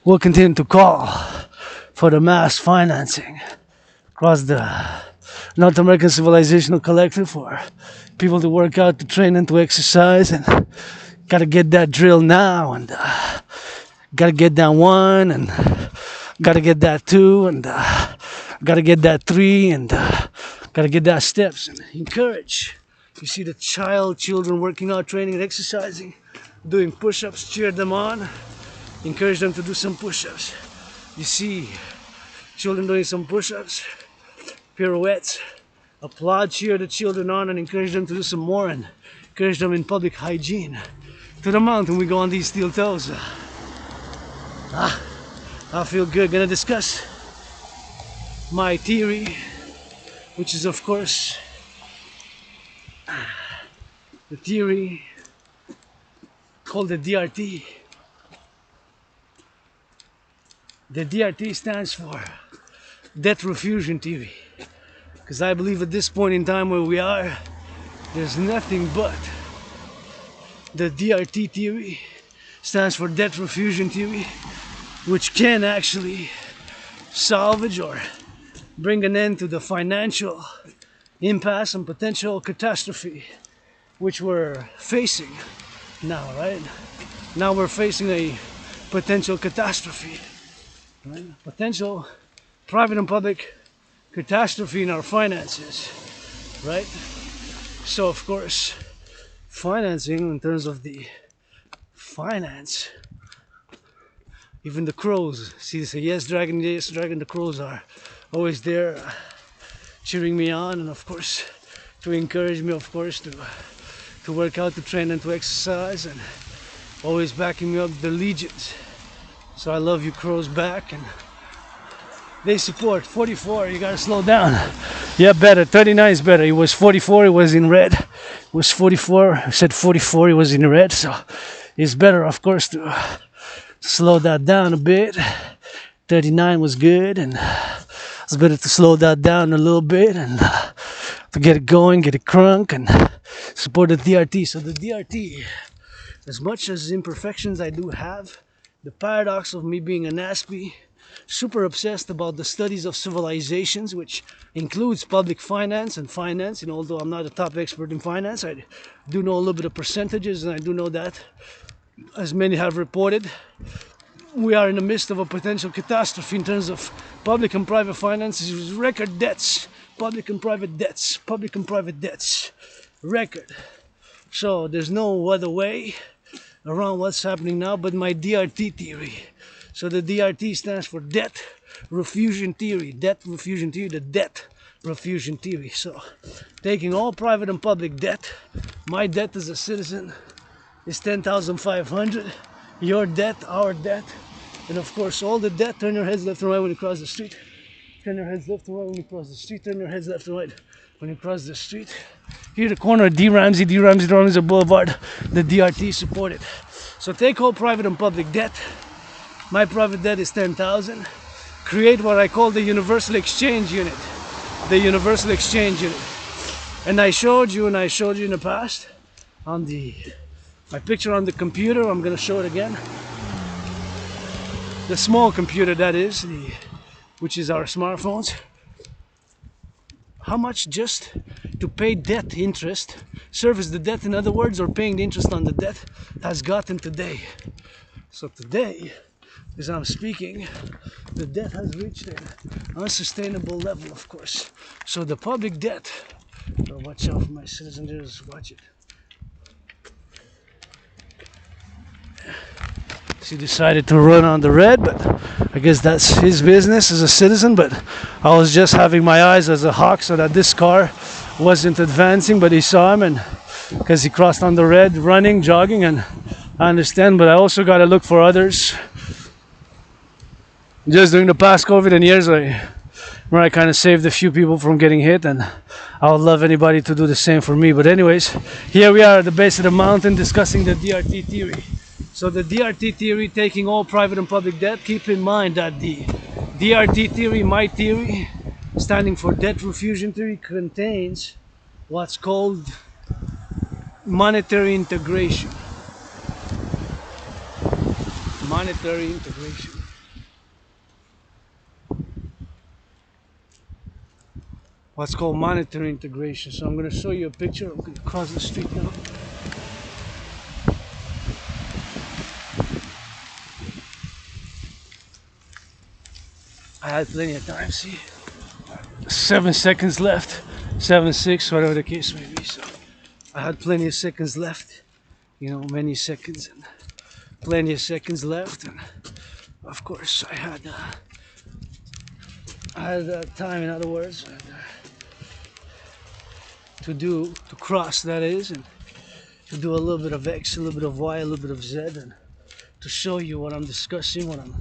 S1: will continue to call for the mass financing across the North American Civilizational Collective for people to work out, to train, and to exercise. And gotta get that drill now, and gotta get that 1, and gotta get that 2, and gotta get that 3, and gotta get that steps. And encourage. You see the children working out, training, and exercising, doing push-ups, cheer them on, encourage them to do some push-ups. You see children doing some push-ups, pirouettes, applaud, cheer the children on, and encourage them to do some more, and encourage them in public hygiene. To the mountain we go on these steel toes. I feel good. Gonna discuss my theory, which is of course the theory called the DRT. The DRT stands for debt refusion theory, because I believe at this point in time where we are, there's nothing but the DRT theory stands for debt refusion theory, which can actually salvage or bring an end to the financial impasse and potential catastrophe which we're facing now, right? Now we're facing a potential catastrophe, right? Potential private and public catastrophe in our finances, right? So of course, financing, in terms of the finance, even the crows, see, they say yes dragon, the crows are always there cheering me on, and of course to encourage me, of course, to work out, to train, and to exercise, and always backing me up, the legions. So I love you crows back, and they support. 44, you gotta slow down. Yeah, better. 39 is better. It was 44, it was in red. It was 44, I said 44, it was in red, so it's better, of course, to slow that down a bit. 39 was good, and it's better to slow that down a little bit and to get it going, get it crunk, and support the DRT. So the DRT, as much as imperfections I do have, the paradox of me being an Aspie, super obsessed about the studies of civilizations, which includes public finance and finance. And although I'm not a top expert in finance, I do know a little bit of percentages, and I do know that, as many have reported, we are in the midst of a potential catastrophe in terms of public and private finances. Record debts, public and private debts, public and private debts, record. So there's no other way around what's happening now but my DRT theory. So the DRT stands for debt refusion theory. Debt refusion theory, the debt refusion theory. So taking all private and public debt, my debt as a citizen is 10,500. Your debt, our debt, and of course all the debt. Turn your heads left and right when you cross the street. Turn your heads left and right when you cross the street. Turn your heads left and right when you cross the street. Here the corner of D. Ramsey Boulevard, the DRT supported. So take all private and public debt. My private debt is 10,000. Create what I call the universal exchange unit. The universal exchange unit. And I showed you in the past on my picture on the computer. I'm going to show it again. The small computer, that is, which is our smartphones. How much just to pay debt interest, service the debt in other words, or paying the interest on the debt, has gotten today. So today, as I'm speaking, the debt has reached an unsustainable level, of course. So the public debt, oh, watch out for my citizens, watch it. He decided to run on the red, but I guess that's his business as a citizen. But I was just having my eyes as a hawk so that this car wasn't advancing, but he saw him, and because he crossed on the red, running, jogging, and I understand, but I also got to look for others. Just during the past COVID and years, where I kind of saved a few people from getting hit, and I would love anybody to do the same for me. But anyways, here we are at the base of the mountain discussing the DRT theory. So the DRT theory, taking all private and public debt. Keep in mind that the DRT theory, my theory, standing for debt refusion theory, contains what's called monetary integration. Monetary integration. What's called monetary integration. So I'm going to show you a picture. I'm going to cross the street now. I had plenty of time, see? 7 seconds left, 7, 6, whatever the case may be. So I had plenty of seconds left, many seconds, and plenty of seconds left. And of course, I had time, in other words, to cross, that is, and to do a little bit of X, a little bit of Y, a little bit of Z, and to show you what I'm discussing, what I'm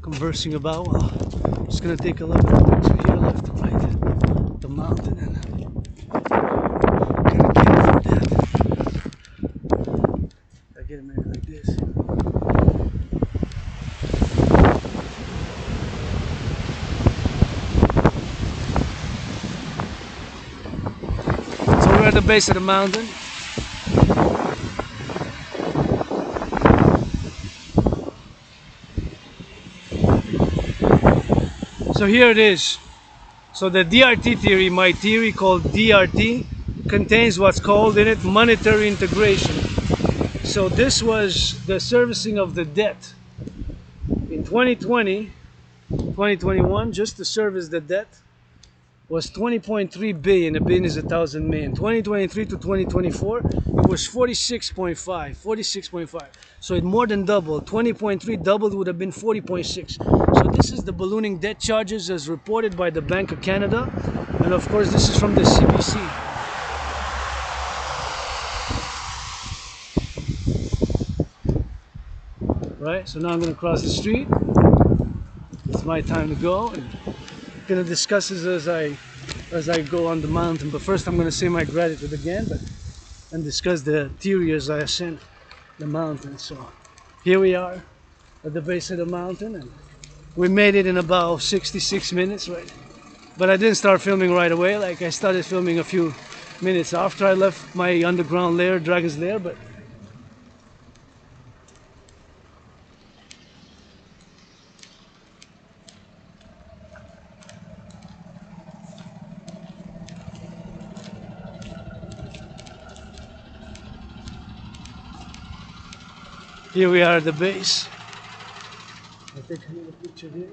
S1: conversing about. Well, I'm just gonna take a little bit of picture here, left to right, the mountain, and gonna get it for that. I get it maybe like this. So we're at the base of the mountain. So here it is. So the DRT theory, my theory called DRT, contains what's called in it monetary integration. So this was the servicing of the debt. In 2020, 2021, just to service the debt was 20.3 billion. A billion is 1,000 million. 2023 to 2024, it was 46.5. So it more than doubled. 20.3 doubled would have been 40.6. So this is the ballooning debt charges as reported by the Bank of Canada. And of course, this is from the CBC. Right, so now I'm going to cross the street. It's my time to go. And I'm going to discuss this as I go on the mountain. But first I'm going to say my gratitude again, and discuss the theory as I ascend the mountain. So here we are at the base of the mountain, and we made it in about 66 minutes, right? But I didn't start filming right away. Like, I started filming a few minutes after I left my underground lair, Dragon's Lair. But Here we are at the base. I'll take another picture here.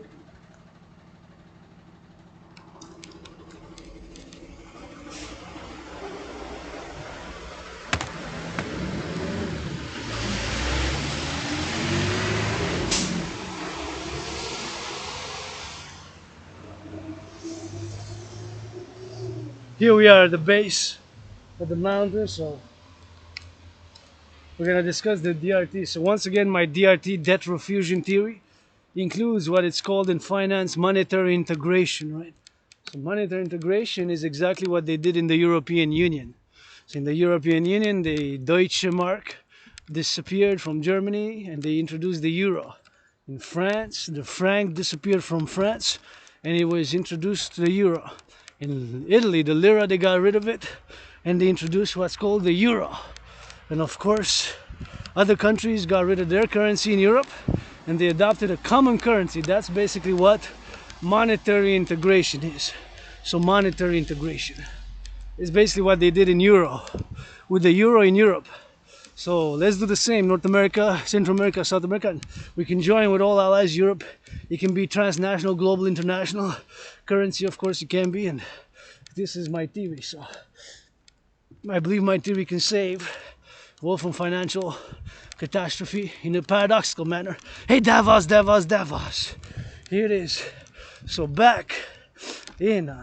S1: Here we are at the base of the mountain, so we're going to discuss the DRT. So once again, my DRT, debt refusion theory, includes what it's called in finance monetary integration, right? So monetary integration is exactly what they did in the European Union. So in the European Union, the Deutsche Mark disappeared from Germany and they introduced the euro. In France, the franc disappeared from France and it was introduced to the euro. In Italy, the lira, they got rid of it and they introduced what's called the euro. And of course, other countries got rid of their currency in Europe and they adopted a common currency. That's basically what monetary integration is. So monetary integration is basically what they did in Euro, with the euro in Europe. So let's do the same. North America, Central America, South America. We can join with all allies. Europe, it can be transnational, global, international. Currency, of course, it can be. And this is my theory. So I believe my theory can save world from financial catastrophe in a paradoxical manner. Hey, Davos, Davos, Davos. Here it is. So back in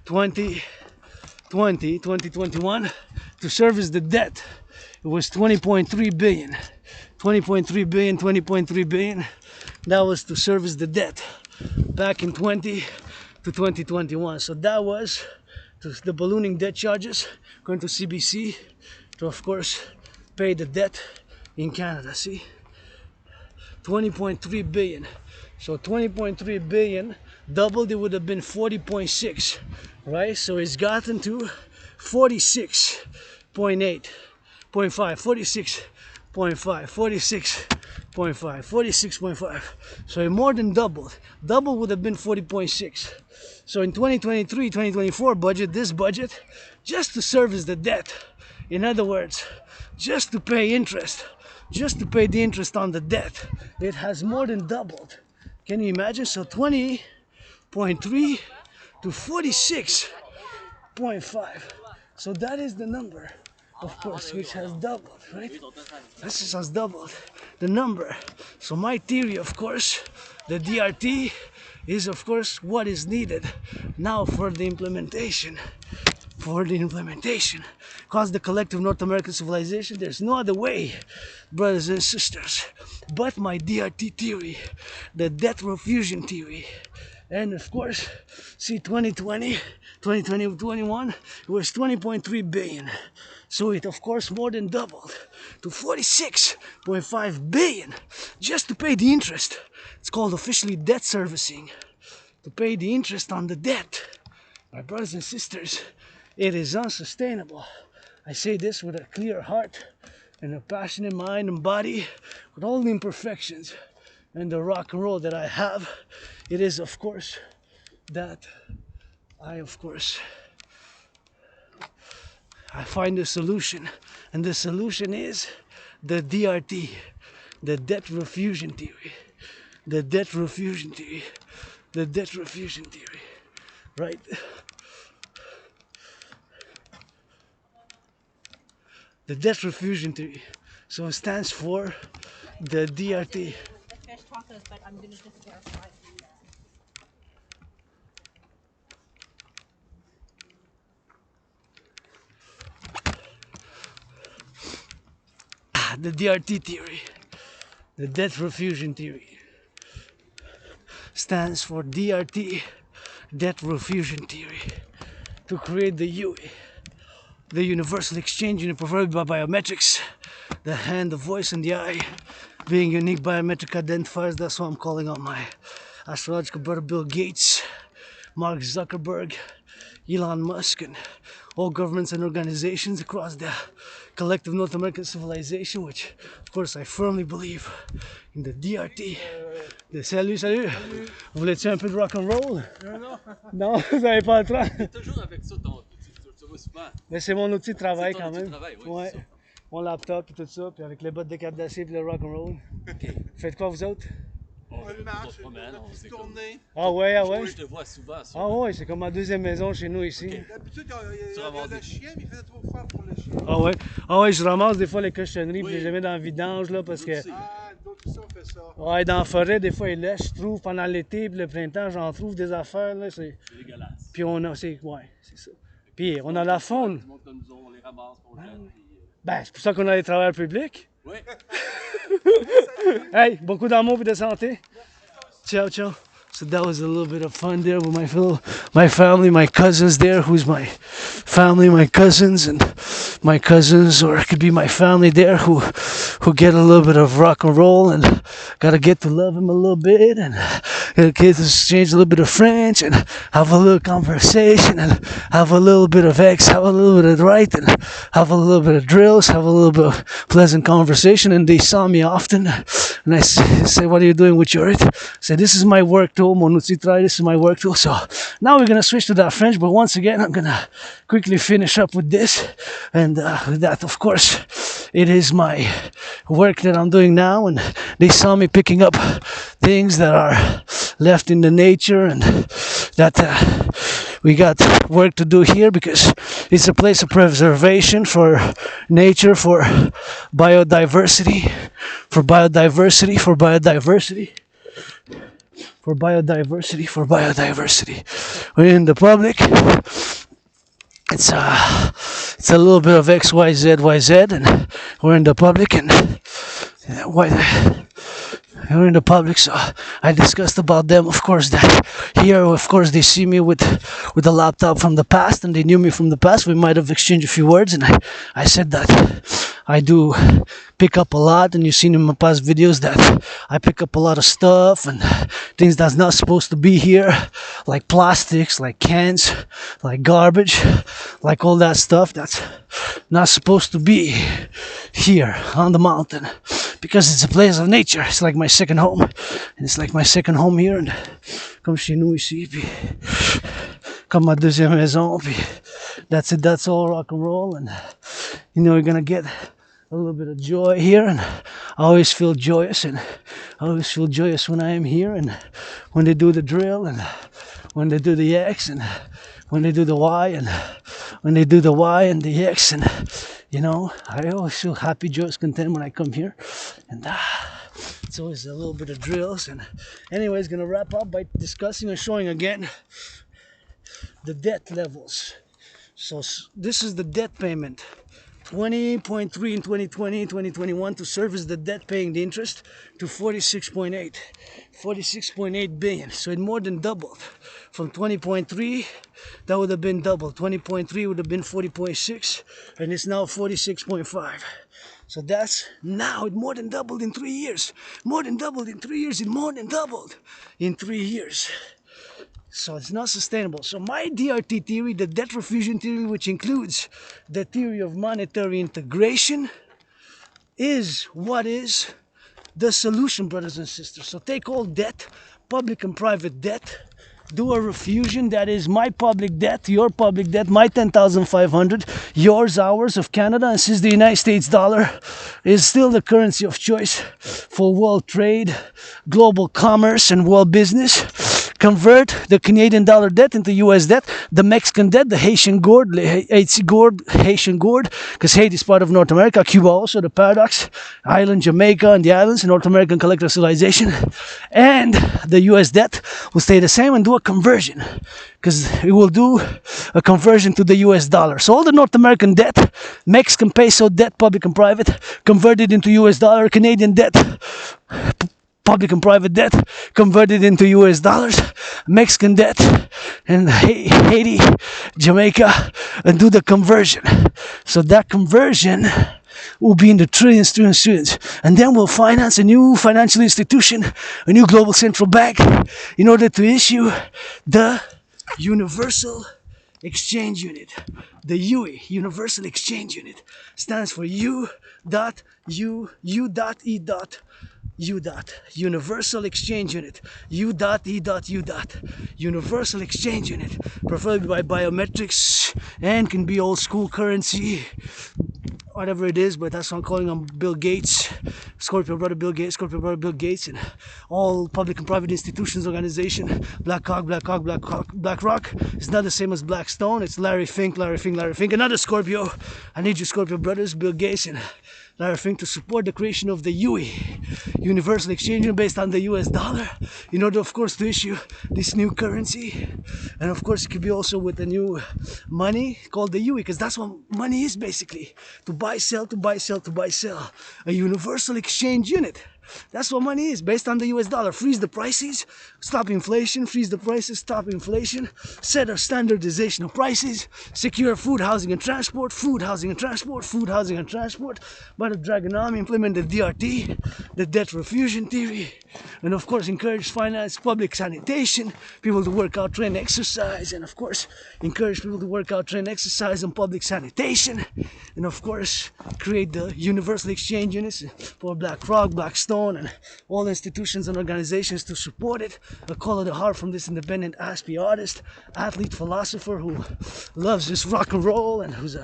S1: 2021, to service the debt, it was 20.3 billion. 20.3 billion, 20.3 billion. That was to service the debt back in 20 to 2021. So that was the ballooning debt charges going to CBC to, of course, pay the debt in Canada. See, 20.3 billion. So 20.3 billion doubled, it would have been 40.6, right? So it's gotten to 46.8, 46.5, 46.5. So it more than doubled. Double would have been 40.6. So in 2023, 2024 budget, this budget, just to service the debt, in other words, just to pay interest, just to pay the interest on the debt, it has more than doubled. Can you imagine? So 20.3 to 46.5. So that is the number, of course, which has doubled, right? This has doubled the number. So my theory, of course, the DRT is, of course, what is needed now for the implementation. Because the collective North American civilization, there's no other way, brothers and sisters, but my DRT theory, the debt refusion theory. And of course, see, 2020, 2021, it was 20.3 billion. So it, of course, more than doubled to 46.5 billion just to pay the interest. It's called officially debt servicing, to pay the interest on the debt. My brothers and sisters, it is unsustainable. I say this with a clear heart and a passionate mind and body, with all the imperfections and the rock and roll that I have. It is, of course, that I find a solution, and the solution is the DRT, the debt refusion theory, the debt refusion theory, the debt refusion theory, right? The debt refusion theory. So it stands for the DRT.
S3: But I'm going to just verify.
S1: The DRT theory, the debt refusion theory, stands for DRT, debt refusion theory, to create the UE, the universal exchange unit provided by biometrics, the hand, the voice, and the eye being unique biometric identifiers. That's why I'm calling on my astrological brother Bill Gates, Mark Zuckerberg, Elon Musk, and all governments and organizations across the collective North American civilization, which of course I firmly believe in the DRT. Salut, salut. Vous voulez-tu un peu de rock and roll?
S2: Non.
S1: Non, vous n'avez pas le temps.
S2: Toujours avec ça, tu vas souvent.
S1: Mais c'est mon outil de travail quand même.
S2: Travail, oui,
S1: ouais. mon laptop et tout ça, puis avec les bottes de cap d'acier puis le rock&roll. Faites quoi vous autres?
S4: On
S2: marche,
S4: promène, on s'écoute.
S2: tournée.
S1: Ah ouais, ah ouais?
S4: Moi, je te vois souvent.
S1: Ah ouais, c'est comme ma deuxième maison chez nous ici.
S2: D'habitude, il y a le chien, mais il faisait trop fort pour le chien.
S1: Ah ouais, je ramasse des fois les cochonneries puis
S4: Oui.
S1: je les mets dans le vidange là parce que...
S2: Ah, d'autres aussi ont fait ça.
S1: Ouais, dans la forêt, des fois, ils laissent, je trouve, pendant l'été puis le printemps, j'en trouve des affaires là, c'est...
S4: C'est dégueulasse.
S1: Puis on a, ouais, c'est ça. Puis on a la faune.
S4: Du monde comme nous autres, on les ramasse, on les jette, puis,
S1: Ben, c'est pour ça qu'on a les travailleurs publics.
S4: Oui.
S1: Hey, beaucoup d'amour et de santé. Ciao, ciao. So that was a little bit of fun there with my family, my cousins there, who's my family, my cousins, and my cousins, or it could be my family there who get a little bit of rock and roll and gotta get to love him a little bit and get to exchange a little bit of French and have a little conversation and have a little bit of X, have a little bit of right and have a little bit of drills, have a little bit of pleasant conversation. And they saw me often and I say, what are you doing with your it? I said, this is my work tool, mon outil de travail, this is my work tool. So now we're gonna switch to that French, but once again, I'm gonna quickly finish up with this. And that, of course, it is my work that I'm doing now. And they saw me picking up things that are left in the nature and that we got work to do here because it's a place of preservation for nature, for biodiversity, for biodiversity, for biodiversity, for biodiversity, for biodiversity. We're in the public. It's a little bit of X, Y, Z, Y, Z, and we're in the public and we're in the public, so I discussed about them. Of course, that here, of course, they see me with a laptop from the past, and they knew me from the past. We might have exchanged a few words, and I said that I do pick up a lot, and you've seen in my past videos that I pick up a lot of stuff and things that's not supposed to be here, like plastics, like cans, like garbage, like all that stuff that's not supposed to be here on the mountain. Because it's a place of nature. It's like my second home. And it's like my second home here. And comme chez nous ici. Puis comme ma deuxième maison. Puis that's it. That's all rock and roll. And you know, you're gonna get a little bit of joy here. And I always feel joyous. And I always feel joyous when I am here. And when they do the drill. And when they do the X. And when they do the Y. And when they do the Y and the X. And you know, I always feel happy, joyous, content when I come here. And it's always a little bit of drills. And anyways, gonna wrap up by discussing and showing again the debt levels. So this is the debt payment. 20.3 in 2020, 2021 to service the debt paying the interest to 46.8 billion. So it more than doubled. From 20.3, that would have been double. 20.3 would have been 40.6, and it's now 46.5. So that's now it more than doubled in 3 years. More than doubled in 3 years. It more than doubled in 3 years. So it's not sustainable. So my DRT theory, the debt refusion theory, which includes the theory of monetary integration, is what is the solution, brothers and sisters. So take all debt, public and private debt, do a refusion, that is my public debt, your public debt, my 10,500, yours, ours, of Canada. And since the United States dollar is still the currency of choice for world trade, global commerce, and world business, convert the Canadian dollar debt into US debt, the Mexican debt, the Haitian gourd, Haitian gourd, because Haiti is part of North America, Cuba also, the paradox, island, Jamaica, and the islands, North American collective civilization, and the US debt will stay the same and do a conversion, because it will do a conversion to the US dollar. So all the North American debt, Mexican peso debt, public and private, converted into US dollar, Canadian debt, public and private debt converted into US dollars, Mexican debt, and Haiti, Jamaica, and do the conversion. So that conversion will be in the trillions. And then we'll finance a new financial institution, a new global central bank, in order to issue the Universal Exchange Unit. The UE, Universal Exchange Unit, stands for U.E. U dot, Universal Exchange Unit, U dot, E dot, U dot, Universal Exchange Unit, preferably by biometrics, and can be old school currency, whatever it is, but that's what I'm calling on Bill Gates, Scorpio brother Bill Gates, and all public and private institutions, organization, BlackRock is not the same as Blackstone, it's Larry Fink, another Scorpio. I need you Scorpio brothers, Bill Gates and Larry Fink, to support the creation of the UE, Universal Exchange Unit, based on the US dollar, in order of course to issue this new currency. And of course it could be also with the new money called the UE, because that's what money is basically, to buy, sell, a Universal Exchange Unit. That's what money is, based on the US dollar. Freeze the prices, stop inflation, freeze the prices, stop inflation, set a standardization of prices, secure food, housing and transport, by the Dragon Army, implement the DRT, the debt refusion theory, and of course encourage finance public sanitation, people to work out, train, exercise, and of course encourage people to work out, train, exercise, and public sanitation, and of course create the Universal Exchange Units for BlackRock, Blackstone, and all institutions and organizations to support it. A call of the heart from this independent Aspie artist, athlete, philosopher who loves this rock and roll, and who's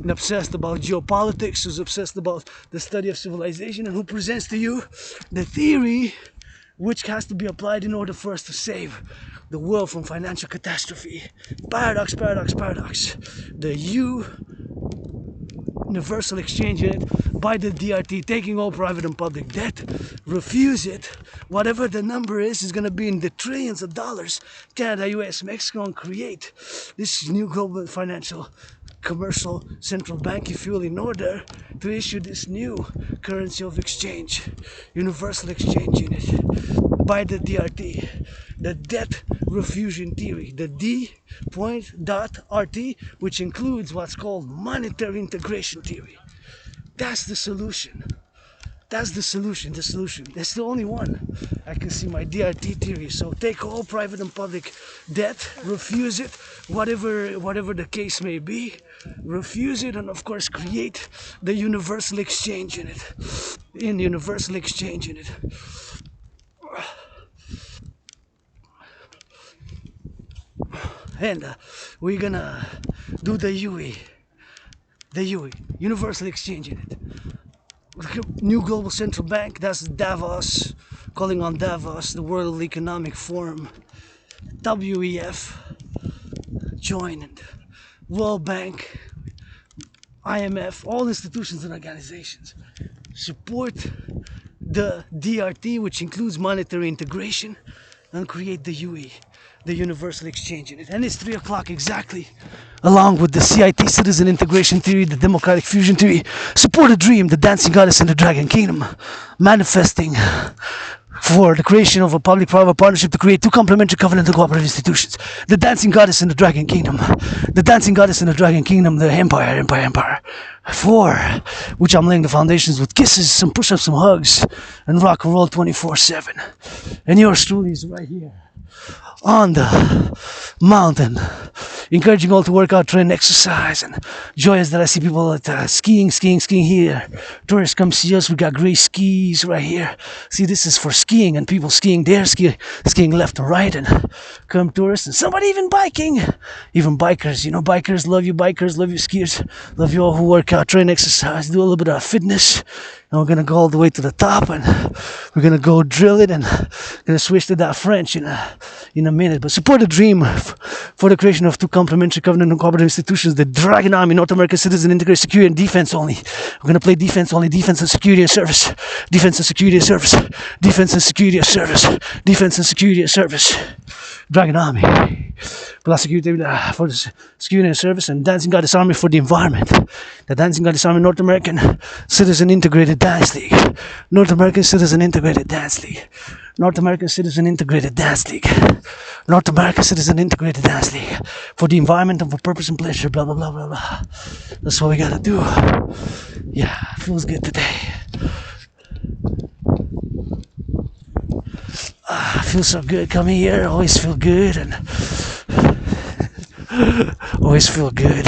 S1: obsessed about geopolitics, who's obsessed about the study of civilization, and who presents to you the theory which has to be applied in order for us to save the world from financial catastrophe. Paradox. The Universal Exchange Unit by the DRT, taking all private and public debt, refuse it. Whatever the number is going to be in the trillions of dollars. Canada, US, Mexico, and create this new global financial commercial central bank, if you will, in order to issue this new currency of exchange, Universal Exchange Unit by the DRT, the debt refusion theory, the D.RT, which includes what's called monetary integration theory. That's the solution. That's the solution. That's the only one I can see, my DRT theory. So take all private and public debt, refuse it, whatever the case may be, refuse it, and of course create the Universal Exchange Unit. In Universal Exchange Unit. And we're gonna do the UE, Universal Exchange Unit. New global central bank, that's Davos, calling on Davos, the World Economic Forum, WEF, joined, World Bank, IMF, all institutions and organizations support the DRT, which includes monetary integration, and create the UE, the Universal Exchange Unit. And it's 3 o'clock exactly, along with the CIT, Citizen Integration Theory, the Democratic Fusion Theory, Support a Dream, the Dancing Goddess in the Dragon Kingdom, manifesting for the creation of a public-private partnership to create two complementary covenant and cooperative institutions. The Dancing Goddess in the Dragon Kingdom, the Dancing Goddess in the Dragon Kingdom, the Empire, for which I'm laying the foundations with kisses, some push-ups, some hugs, and rock and roll 24/7. And yours truly is right here on the mountain, encouraging all to work out, train, exercise, and joyous that I see people at skiing here. Tourists come see us. We got great skis right here. See, this is for skiing, and people skiing there, skiing left and right, and come tourists, and somebody even biking, even bikers. You know, bikers, love you skiers, love you all who work out, train, exercise, do a little bit of fitness. And we're gonna go all the way to the top, and we're gonna go drill it, and gonna switch to that French in a minute. But support the dream for the creation of two complementary covenant and cooperative institutions: the Dragon Army, North American Citizen, Integrate, Security, and Defense only. We're gonna play defense only, defense and security and service, defense and security and service, defense and security and service, defense and security and service. Dragon Army, plus security for the security and service, and Dancing Goddess Army for the environment. The Dancing Goddess Army, North American Citizen Integrated Dance League, North American Citizen Integrated Dance League, North American Citizen Integrated Dance League, North American Citizen Integrated Dance League, for the environment and for purpose and pleasure, blah blah blah blah blah. That's what we gotta do. Yeah, feels good today. Feels so good coming here. Always feel good, and always feel good.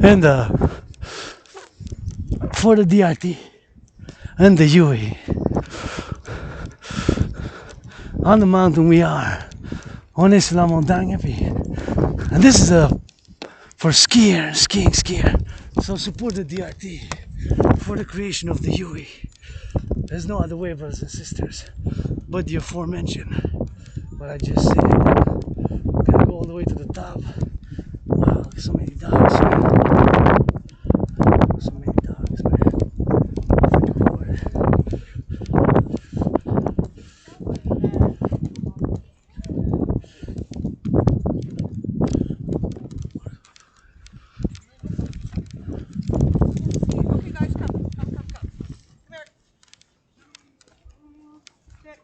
S1: And for the DRT and the UE, on the mountain we are. On est sur la montagne, puis, and this is for skiing. So support the DRT for the creation of the UE. There's no other way, brothers and sisters, but the aforementioned. What I just said. Gotta go all the way to the top. Wow, look at so many dogs. So many dogs, man. Freaking Lord.
S5: Okay, guys, come. Come here. Sit.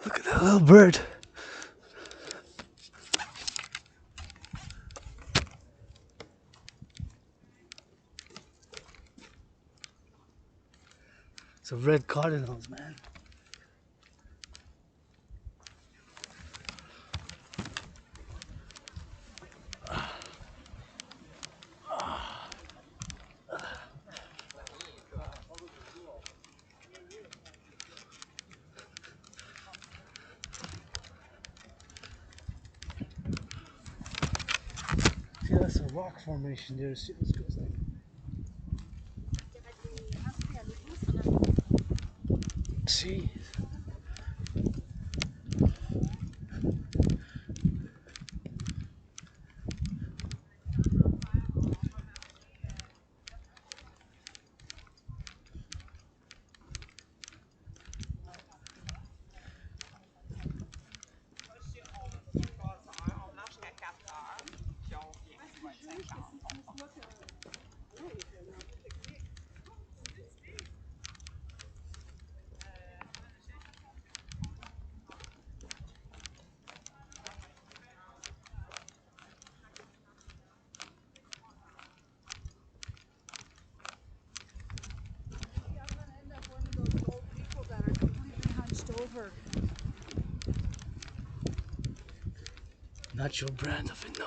S1: Look at that little bird. It's a red cardinals, man. See, that's a rock formation there. See what's goes like. See? Not your brand of it, no.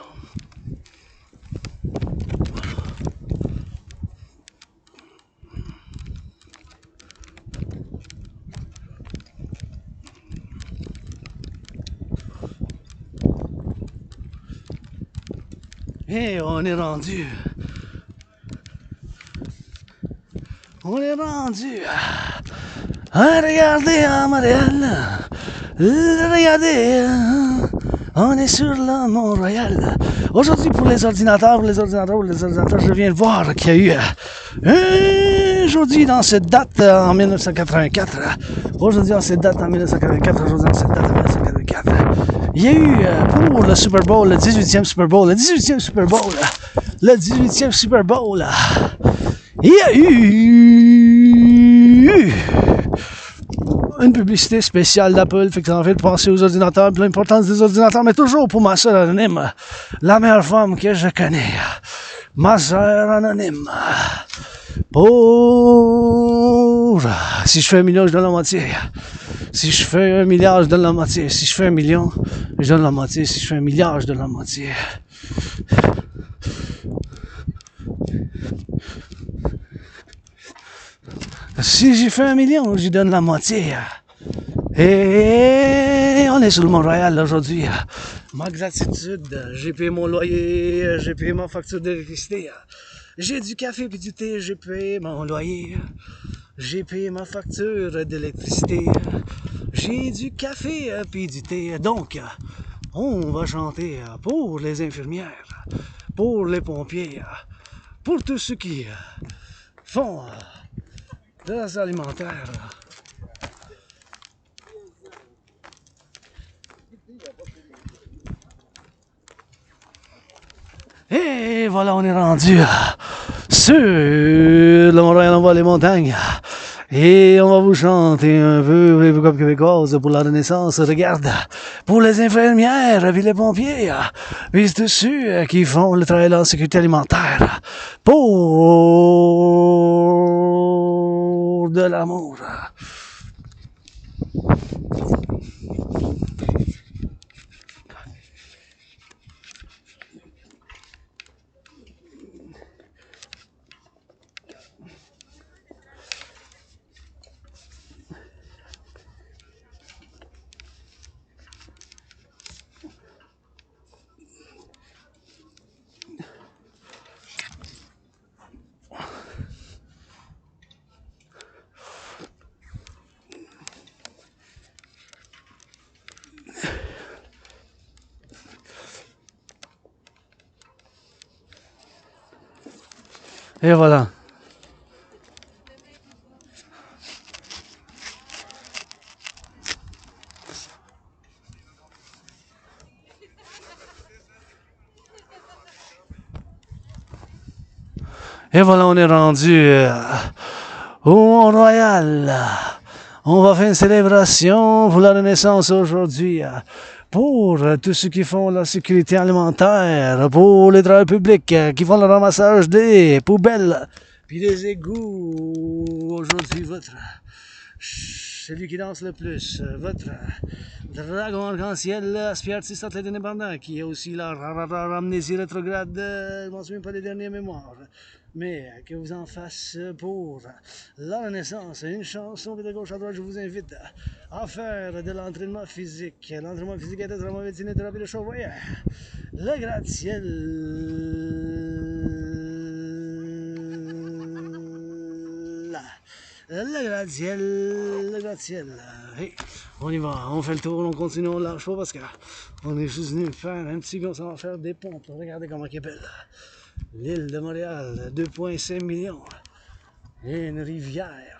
S1: Et on est rendu. On est rendu. Regardez à Montréal. Regardez. On est sur le Montréal. Aujourd'hui, pour les ordinateurs, je viens de voir qu'il y a eu aujourd'hui dans cette date en 1984. Aujourd'hui, en cette date en 1984. Aujourd'hui, en cette date en 1984. Il y a eu pour le Super Bowl, le 18e Super Bowl, le 18e Super Bowl, le 18e Super Bowl. Il y a eu une publicité spéciale d'Apple, fait que ça en fait penser aux ordinateurs, l'importance des ordinateurs, mais toujours pour ma soeur anonyme, la meilleure femme que je connais, ma soeur anonyme. Pour... Si je fais 1 million, je donne la moitié. Si je fais 1 milliard, je donne la moitié. Si je fais 1 million, je donne la moitié. Si je fais 1 milliard, je donne la moitié. Si j'ai fait 1 million, je donne la moitié. Et on est sur le Mont-Royal aujourd'hui. Ma gratitude, j'ai payé mon loyer, j'ai payé ma facture d'électricité. J'ai du café puis du thé, j'ai payé mon loyer. J'ai payé ma facture d'électricité. J'ai du café puis du thé. Donc, on va chanter pour les infirmières, pour les pompiers, pour tous ceux qui font de l'alimentaire. Et voilà, on est rendu sur le Mont-Royal, on voit les montagnes. Et on va vous chanter un peu comme québécoise pour la Renaissance. Regarde, pour les infirmières, puis les pompiers, puis tous ceux qui font le travail de la sécurité alimentaire, pour de l'amour. Et voilà. Et voilà, on est rendu au Mont-Royal. On va faire une célébration pour la Renaissance aujourd'hui. Pour tous ceux qui font la sécurité alimentaire, pour les travailleurs publics qui font le ramassage des poubelles, puis des égouts. Aujourd'hui, celui qui danse le plus, votre dragon arc-en-ciel, aspire artiste athlète indépendant, qui est aussi la amnésie rétrograde, je ne m'en souviens pas des dernières mémoires. Mais que vous en fasse pour la Renaissance, une chanson de gauche à droite, je vous invite à faire de l'entraînement physique. L'entraînement physique est extrêmement médecine et thérapie de choix. Voyez, le gratte-ciel, le gratte-ciel, le gratte-ciel. Hey, on y va, on fait le tour, on continue, on lâche pas parce qu'on est juste venu faire un petit gars, ça va faire des pompes. Regardez comment elle est belle. L'île de Montréal, 2,5 millions. Et une rivière.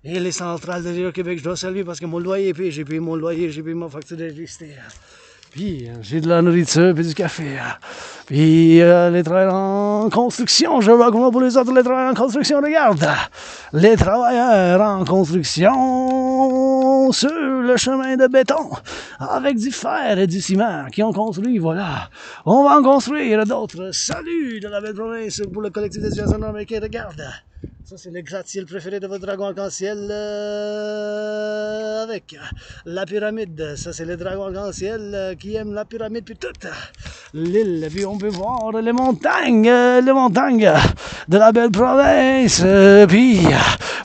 S1: Et les centrales de l'Hydro-Québec, je dois saluer parce que mon loyer est payé. J'ai payé mon loyer, j'ai payé ma facture d'électricité. Puis j'ai de la nourriture puis du café. Puis les travailleurs en construction, je vois comment pour les autres, les travailleurs en construction, regarde. Les travailleurs en construction sur le chemin de béton avec du fer et du ciment qui ont construit, voilà. On va en construire d'autres. Salut de la belle province pour le collectif des Civilisation Americain, regarde. Ça, c'est le gratte-ciel préféré de votre dragon arc-en-ciel avec la pyramide. Ça, c'est le dragon arc-en-ciel qui aime la pyramide puis toute l'île. Puis on peut voir les montagnes de la belle province. Puis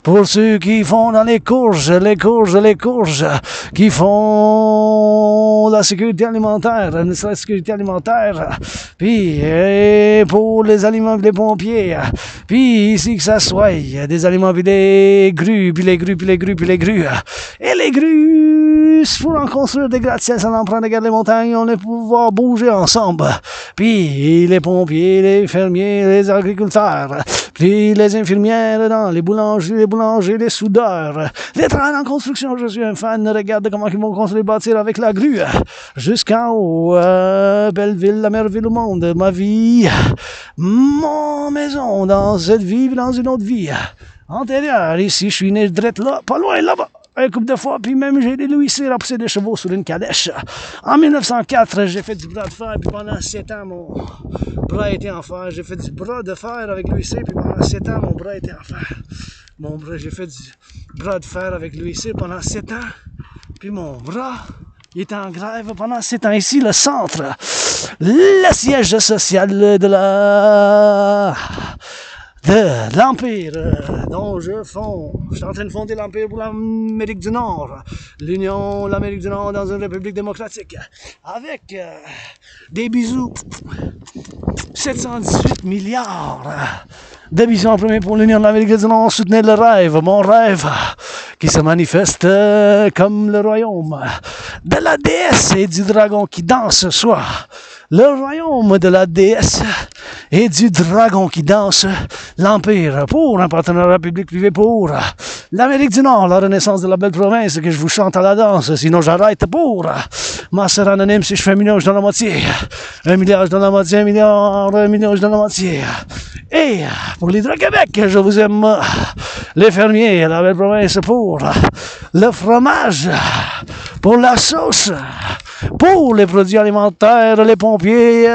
S1: pour ceux qui font dans les courges, qui font la sécurité alimentaire, la sécurité alimentaire. Puis pour les aliments, les pompiers. Puis ici que ça soit des aliments, puis des grues, puis les grues. Et les grues, pour en construire des gratte-ciels, ça en prend, regarde les montagnes, on va pouvoir bouger ensemble. Puis les pompiers, les fermiers, les agriculteurs, puis les infirmières dans les boulangers, les soudeurs, les travailleurs en construction, je suis un fan, regarde comment ils vont construire, bâtir avec la grue, jusqu'en haut, belle ville, la meilleure ville au monde, ma vie, mon maison, dans cette vie, dans une autre vie, antérieure, ici, je suis né drette là, pas loin, là-bas, un couple de fois, puis même j'ai des Louis C. à pousser des chevaux sur une calèche. En 1904, j'ai fait du bras de fer, puis pendant 7 ans, mon bras était en fer. J'ai fait du bras de fer avec Louis C., puis pendant 7 ans, mon bras était en fer. J'ai fait du bras de fer avec Louis C. pendant 7 ans, puis mon bras, il était en grève pendant 7 ans. Ici, le centre, le siège social de la de l'Empire dont je suis en train de fonder l'Empire pour l'Amérique du Nord, l'Amérique du Nord dans une république démocratique, avec des bisous, 718 milliards de bisous en premier pour l'Union de l'Amérique du Nord, soutenez le rêve, mon rêve, qui se manifeste comme le royaume de la déesse et du dragon qui danse ce soir. Le royaume de la déesse et du dragon qui danse, l'Empire pour un partenariat public-privé pour l'Amérique du Nord, la renaissance de la belle province que je vous chante à la danse, sinon j'arrête pour ma soeur anonyme si je fais 1 million, je donne la moitié, 1 milliard, je donne la moitié, 1 milliard, 1 million, je donne la moitié. Et pour l'Hydro-Québec, je vous aime, les fermiers, la belle province pour le fromage, pour la sauce, pour les produits alimentaires, les pompiers,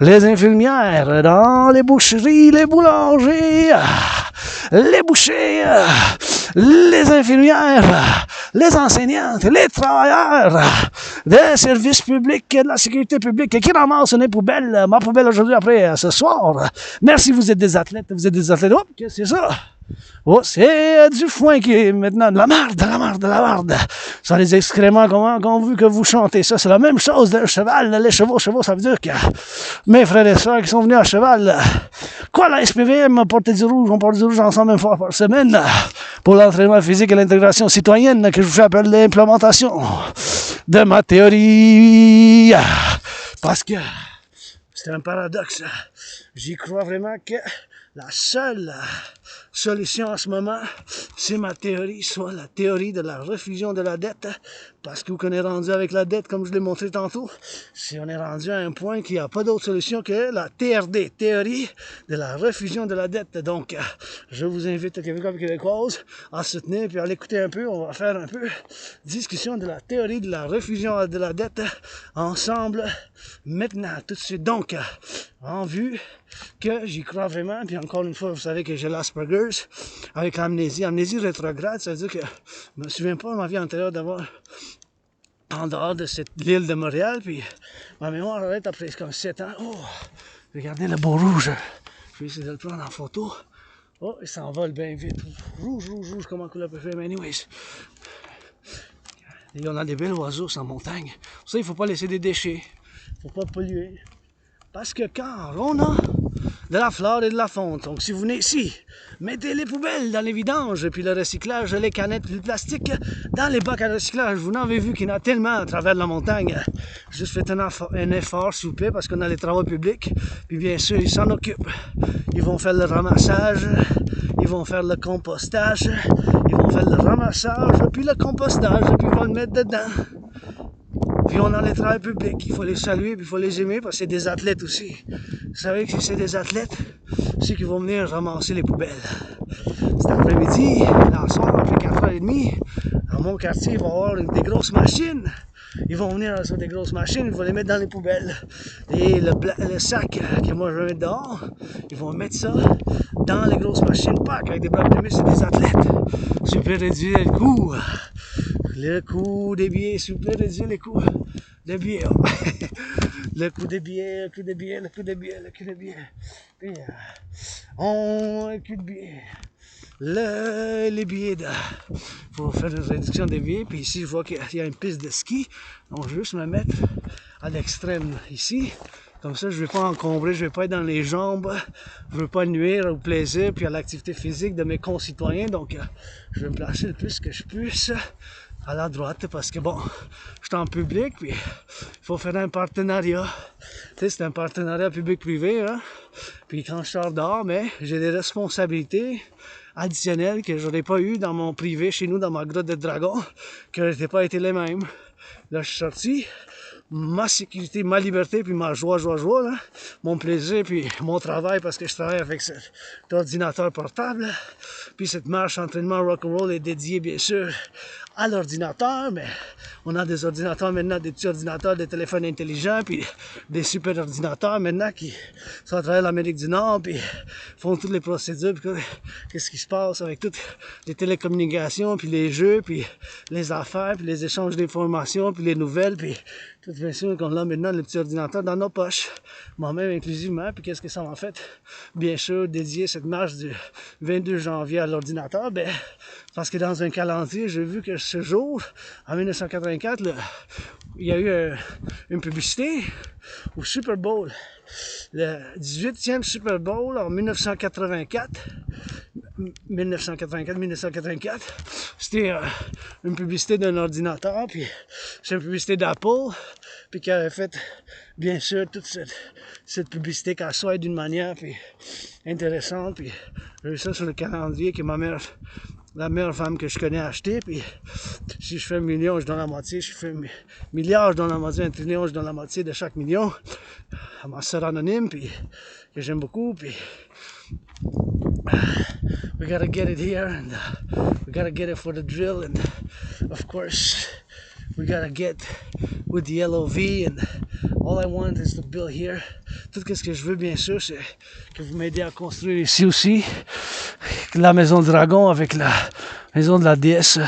S1: les infirmières, dans les boucheries, les boulangers, les bouchers, les infirmières, les enseignantes, les travailleurs des services publics, de la sécurité publique qui ramassent les poubelles, ma poubelle aujourd'hui après ce soir. Merci, vous êtes des athlètes, Oh, qu'est-ce que c'est ça? Oh, c'est du foin qui est maintenant de la marde. Ce sont les excréments qu'on veut que vous chantez. Ça, c'est la même chose d'un cheval. Les chevaux, ça veut dire que mes frères et sœurs qui sont venus à cheval, quoi, la SPVM, porter du rouge, on porte du rouge ensemble une fois par semaine pour l'entraînement physique et l'intégration citoyenne que je vous fais appeler l'implémentation de ma théorie. Parce que c'est un paradoxe. J'y crois vraiment que la seule solution en ce moment, c'est ma théorie, soit la théorie de la refusion de la dette, parce que qu'on est rendu avec la dette, comme je l'ai montré tantôt, si on est rendu à un point qu'il n'y a pas d'autre solution que la TRD, théorie de la refusion de la dette. Donc, je vous invite, Québécois et Québécoises, à soutenir puis à l'écouter un peu. On va faire un peu discussion de la théorie de la refusion de la dette ensemble, maintenant, tout de suite. Donc, en vue que j'y crois vraiment, puis encore une fois, vous savez que j'ai l'Asperger's avec l'amnésie rétrograde, c'est-à-dire que je me souviens pas de ma vie antérieure d'avoir en dehors de cette l'île de Montréal, puis ma mémoire arrête après comme 7 ans. Oh, regardez le beau rouge, je vais essayer de le prendre en photo. Oh, il s'envole bien vite, rouge, comme un couleur préférée, mais anyways. Et on a des belles oiseaux sans montagne, pour ça il faut pas laisser des déchets, il faut pas polluer. Parce que quand on a de la flore et de la faune, donc si vous venez ici, mettez les poubelles dans les vidanges, puis le recyclage, les canettes, puis le plastique dans les bacs à recyclage. Vous n'avez vu qu'il y en a tellement à travers la montagne. Juste faites un effort, s'il vous plaît, parce qu'on a les travaux publics. Puis bien sûr, ils s'en occupent. Ils vont faire le ramassage, ils vont faire le compostage, ils vont faire le ramassage, puis le compostage, puis ils vont le mettre dedans. Puis on a les travailleurs publics, il faut les saluer, puis il faut les aimer, parce que c'est des athlètes aussi. Vous savez que si c'est des athlètes, c'est qu'ils vont venir ramasser les poubelles. Cet après-midi, dans le soir, après 4h30, dans mon quartier, il va y avoir des grosses machines. Ils vont venir sur des grosses machines, ils vont les mettre dans les poubelles. Et le sac que moi je vais mettre dehors, ils vont mettre ça dans les grosses machines pack avec des blocs de c'est des athlètes. Super réduire le coût. Le coût des billets, s'il vous plaît, réduire les coûts des billets. Le coût des billets, le coût des billets. Puis, le coût de billets. Les billets, faut faire une réduction des billets. Puis ici, je vois qu'il y a une piste de ski. Donc, je vais juste me mettre à l'extrême ici. Comme ça, je ne vais pas encombrer, je ne vais pas être dans les jambes. Je ne veux pas nuire au plaisir puis à l'activité physique de mes concitoyens. Donc, je vais me placer le plus que je puisse à la droite parce que bon, je suis en public puis il faut faire un partenariat. Tu sais, c'est un partenariat public-privé, hein. Puis quand je sors dehors, mais j'ai des responsabilités additionnelles que je n'aurais pas eu dans mon privé chez nous, dans ma grotte de dragon, qui n'auraient pas été les mêmes. Là, je suis sorti. Ma sécurité, ma liberté, puis ma joie, là, mon plaisir, puis mon travail, parce que je travaille avec cet ordinateur portable, puis cette marche entraînement Rock&Roll est dédiée, bien sûr, à l'ordinateur, mais on a des ordinateurs maintenant, des petits ordinateurs, des téléphones intelligents, puis des super ordinateurs maintenant qui sont à travers l'Amérique du Nord, puis font toutes les procédures, puis qu'est-ce qui se passe avec toutes les télécommunications, puis les jeux, puis les affaires, puis les échanges d'informations, puis les nouvelles, puis tout bien sûr qu'on a maintenant le petit ordinateur dans nos poches, moi-même inclusivement, puis qu'est-ce que ça m'a fait? Bien sûr, dédier cette marche du 22 janvier à l'ordinateur, ben, parce que dans un calendrier, j'ai vu que ce jour, en 1984, il y a eu une publicité au Super Bowl, le 18e Super Bowl en 1984, c'était une publicité d'un ordinateur, puis c'est une publicité d'Apple, puis qui avait fait, bien sûr, toute cette publicité qu'elle soit d'une manière puis intéressante, puis j'ai vu ça sur le calendrier que la meilleure femme que je connais a acheté, puis si je fais 1 million, je donne la moitié, si je fais 1 milliard, je donne la moitié, 1 trillion, je donne la moitié de chaque million, à ma soeur anonyme, puis que j'aime beaucoup, puis we gotta get it here, and we gotta get it for the drill, and of course, we gotta get with the LOV, and all I want is to build here. Tout ce que je veux, bien sûr, c'est que vous m'aidez à construire ici aussi la maison du dragon avec la maison de la déesse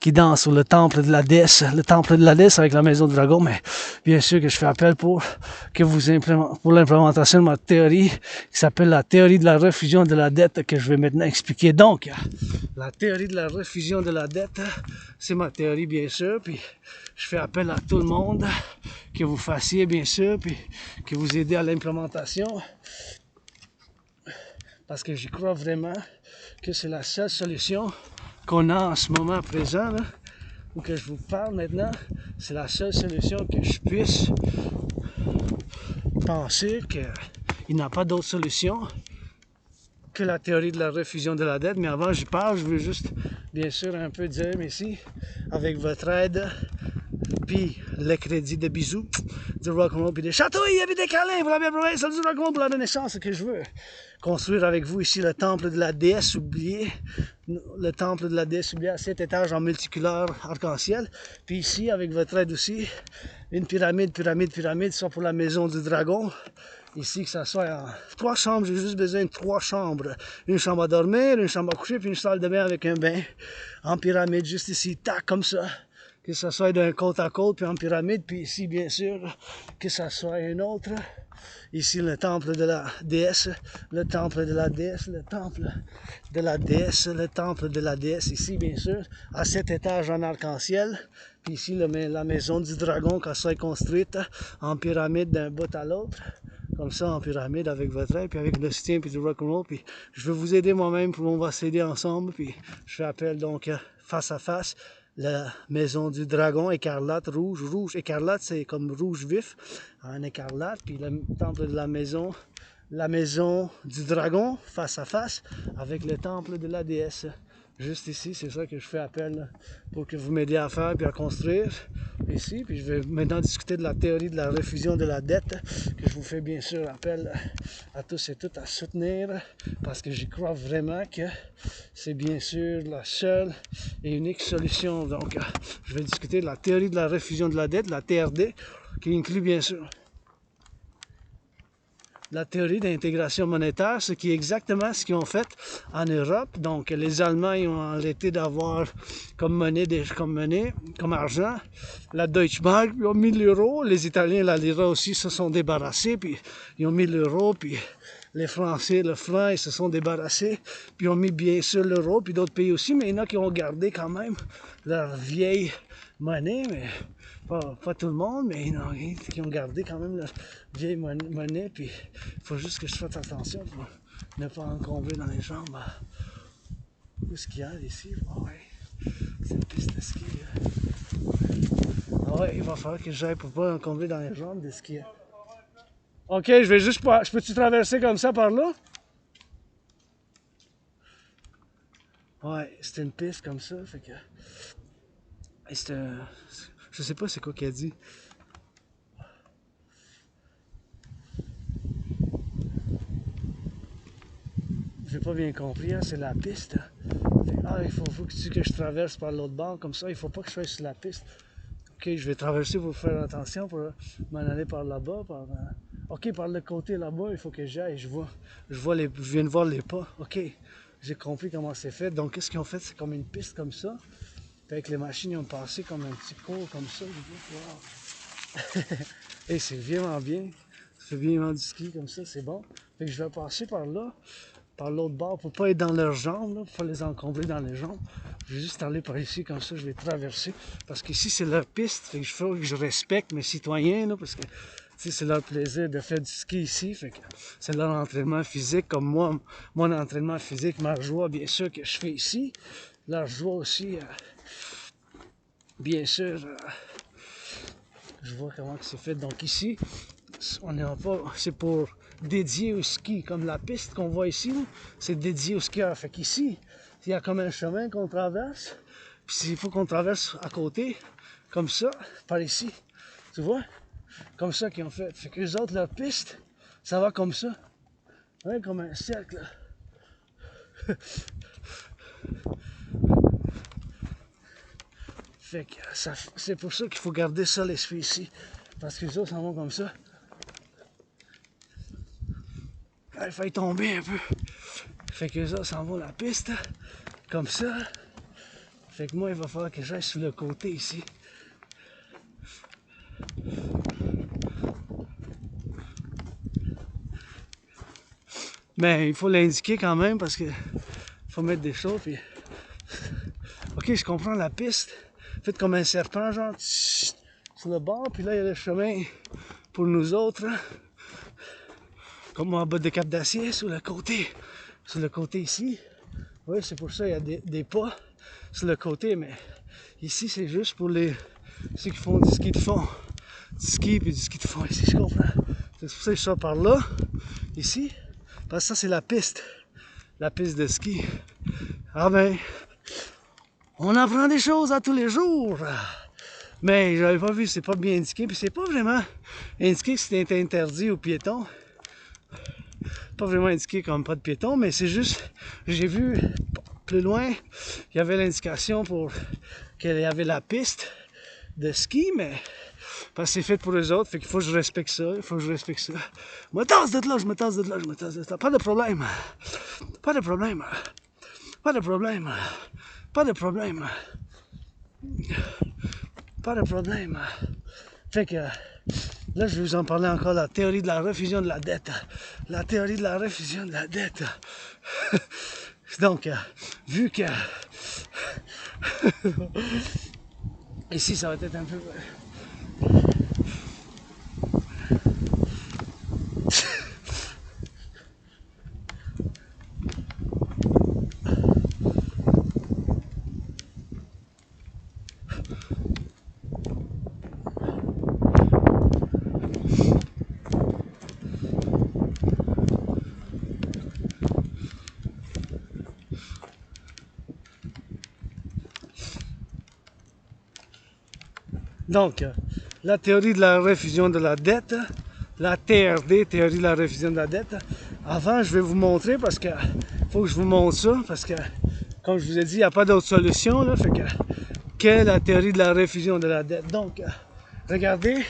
S1: qui danse, ou le temple de la déesse avec la maison du dragon, mais bien sûr que je fais appel pour l'implémentation de ma théorie qui s'appelle la théorie de la refusion de la dette, que je vais maintenant expliquer. Donc, la théorie de la refusion de la dette, c'est ma théorie, bien sûr, puis je fais appel à tout le monde que vous fassiez, bien sûr, puis que vous aidez à l'implémentation, parce que j'y crois vraiment que c'est la seule solution qu'on a en ce moment présent, là, où que je vous parle maintenant. C'est la seule solution que je puisse penser qu'il n'y a pas d'autre solution que la théorie de la refusion de la dette. Mais avant j'y parle, je veux juste bien sûr un peu dire ici, avec votre aide, puis le crédit de bisous, du rock&roll, puis des chatouilles, puis des câlins pour la bien province, du rock&roll pour la renaissance, que je veux construire avec vous ici le temple de la déesse oubliée, le temple de la déesse oubliée à 7 étages en multicolore arc-en-ciel, puis ici avec votre aide aussi, une pyramide, soit pour la maison du dragon, ici que ça soit en 3 chambres, j'ai juste besoin de 3 chambres, une chambre à dormir, une chambre à coucher, puis une salle de bain avec un bain, en pyramide, juste ici, tac, comme ça. Que ça soit d'un côte à côte, puis en pyramide, puis ici, bien sûr, que ça soit une autre. Ici, le temple de la déesse, le temple de la déesse, le temple de la déesse, le temple de la déesse, ici, bien sûr, à 7 étages en arc-en-ciel. Puis ici, la maison du dragon, qu'elle soit construite en pyramide d'un bout à l'autre. Comme ça, en pyramide, avec votre aide, puis avec le soutien, puis du rock'n'roll. Puis je vais vous aider moi-même, puis on va s'aider ensemble. Puis je fais appel, donc, face à face. La maison du dragon, écarlate, rouge, écarlate, c'est comme rouge vif, en écarlate, puis le temple de la maison du dragon, face à face, avec le temple de la déesse. Juste ici, c'est ça que je fais appel là, pour que vous m'aidiez à faire puis à construire ici. Puis je vais maintenant discuter de la théorie de la refusion de la dette, que je vous fais bien sûr appel à tous et toutes à soutenir, parce que j'y crois vraiment que c'est bien sûr la seule et unique solution. Donc, je vais discuter de la théorie de la refusion de la dette, la TRD, qui inclut bien sûr la théorie d'intégration monétaire, ce qui est exactement ce qu'ils ont fait en Europe. Donc, les Allemands ils ont arrêté d'avoir comme argent, la Deutsche Mark, ils ont mis l'euro. Les Italiens, la lira aussi, se sont débarrassés, puis ils ont mis l'euro, puis les Français, le franc, ils se sont débarrassés, puis ils ont mis bien sûr l'euro, puis d'autres pays aussi, mais il y en a qui ont gardé quand même leur vieille monnaie, mais pas tout le monde, mais il y en a qui ont gardé quand même leur vieille monnaie, puis il faut juste que je fasse attention pour ne pas encombrer dans les jambes. Où est-ce qu'il y a ici? Ah ouais, c'est une piste de ski. Ah ouais, il va falloir que j'aille pour pas encombrer dans les jambes de ski. Ok, je vais juste pas. Je peux-tu traverser comme ça par là? Ouais, c'est une piste comme ça, fait que. C'est je sais pas c'est quoi qu'elle dit. J'ai pas bien compris, hein, c'est la piste. Ah, Ah, il faut que je traverse par l'autre bord, comme ça, il faut pas que je sois sur la piste. Ok, je vais traverser pour faire attention, pour m'en aller par là-bas. Ok, par le côté là-bas, il faut que j'aille. Je viens de voir les pas. Ok, j'ai compris comment c'est fait. Donc, qu'est-ce qu'ils ont fait? C'est comme une piste comme ça. Puis avec les machines, ils ont passé comme un petit cours comme ça. Wow. Et c'est vraiment bien. C'est bien du ski comme ça, c'est bon. Fait que je vais passer par là, par l'autre bord, pour pas être dans leurs jambes, là, pour pas les encombrer dans les jambes. Je vais juste aller par ici, comme ça, je vais traverser. Parce qu'ici, c'est leur piste, fait que il faut que je respecte mes citoyens, là, parce que c'est leur plaisir de faire du ski ici. Fait que c'est leur entraînement physique, comme moi, mon entraînement physique, ma joie, bien sûr, que je fais ici. Leur joie aussi, bien sûr, je vois comment c'est fait. Donc ici, c'est pour dédié au ski, comme la piste qu'on voit ici, c'est dédié aux skieurs. Fait qu'ici, il y a comme un chemin qu'on traverse, puis il faut qu'on traverse à côté, comme ça, par ici, tu vois, comme ça qu'ils ont fait. Fait que les autres, leur piste, ça va comme ça, ouais, comme un cercle. Fait que c'est pour ça qu'il faut garder ça l'esprit ici, parce que les autres s'en vont comme ça. Il faut tomber un peu. Fait que ça s'en va la piste, comme ça. Fait que moi, il va falloir que j'aille sur le côté ici. Mais il faut l'indiquer quand même parce que faut mettre des choses. Puis... Ok, je comprends la piste. Faites comme un serpent, genre, sur le bord. Puis là, il y a le chemin pour nous autres. Hein. Comme en bas de cap d'acier, sur le côté. Sur le côté ici. Oui, c'est pour ça qu'il y a des pas sur le côté, mais ici, c'est juste pour ceux qui font du ski de fond. Du ski puis du ski de fond, ici, je comprends. C'est pour ça que je sors par là, ici, parce que ça, c'est la piste de ski. Ah ben, on apprend des choses à tous les jours. Mais j'avais pas vu, c'est pas bien indiqué, puis c'est pas vraiment indiqué que c'était interdit aux piétons. Pas vraiment indiqué comme pas de piétons, mais c'est juste, j'ai vu plus loin, il y avait l'indication pour qu'il y avait la piste de ski, mais parce que c'est fait pour les autres, fait qu'il faut que je respecte ça, il faut que je respecte ça. Je me tasse de là, je me tasse de là, je me tasse de là. Pas de problème. Pas de problème. Pas de problème. Pas de problème. Pas de problème. Fait que là, je vais vous en parler encore, la théorie de la refusion de la dette. La théorie de la refusion de la dette. Donc, vu que... Ici, ça va être un peu... Donc, la théorie de la refusion de la dette, la TRD, théorie de la refusion de la dette. Avant, je vais vous montrer parce que faut que je vous montre ça parce que, comme je vous ai dit, il n'y a pas d'autre solution là, fait que la théorie de la refusion de la dette. Donc, regardez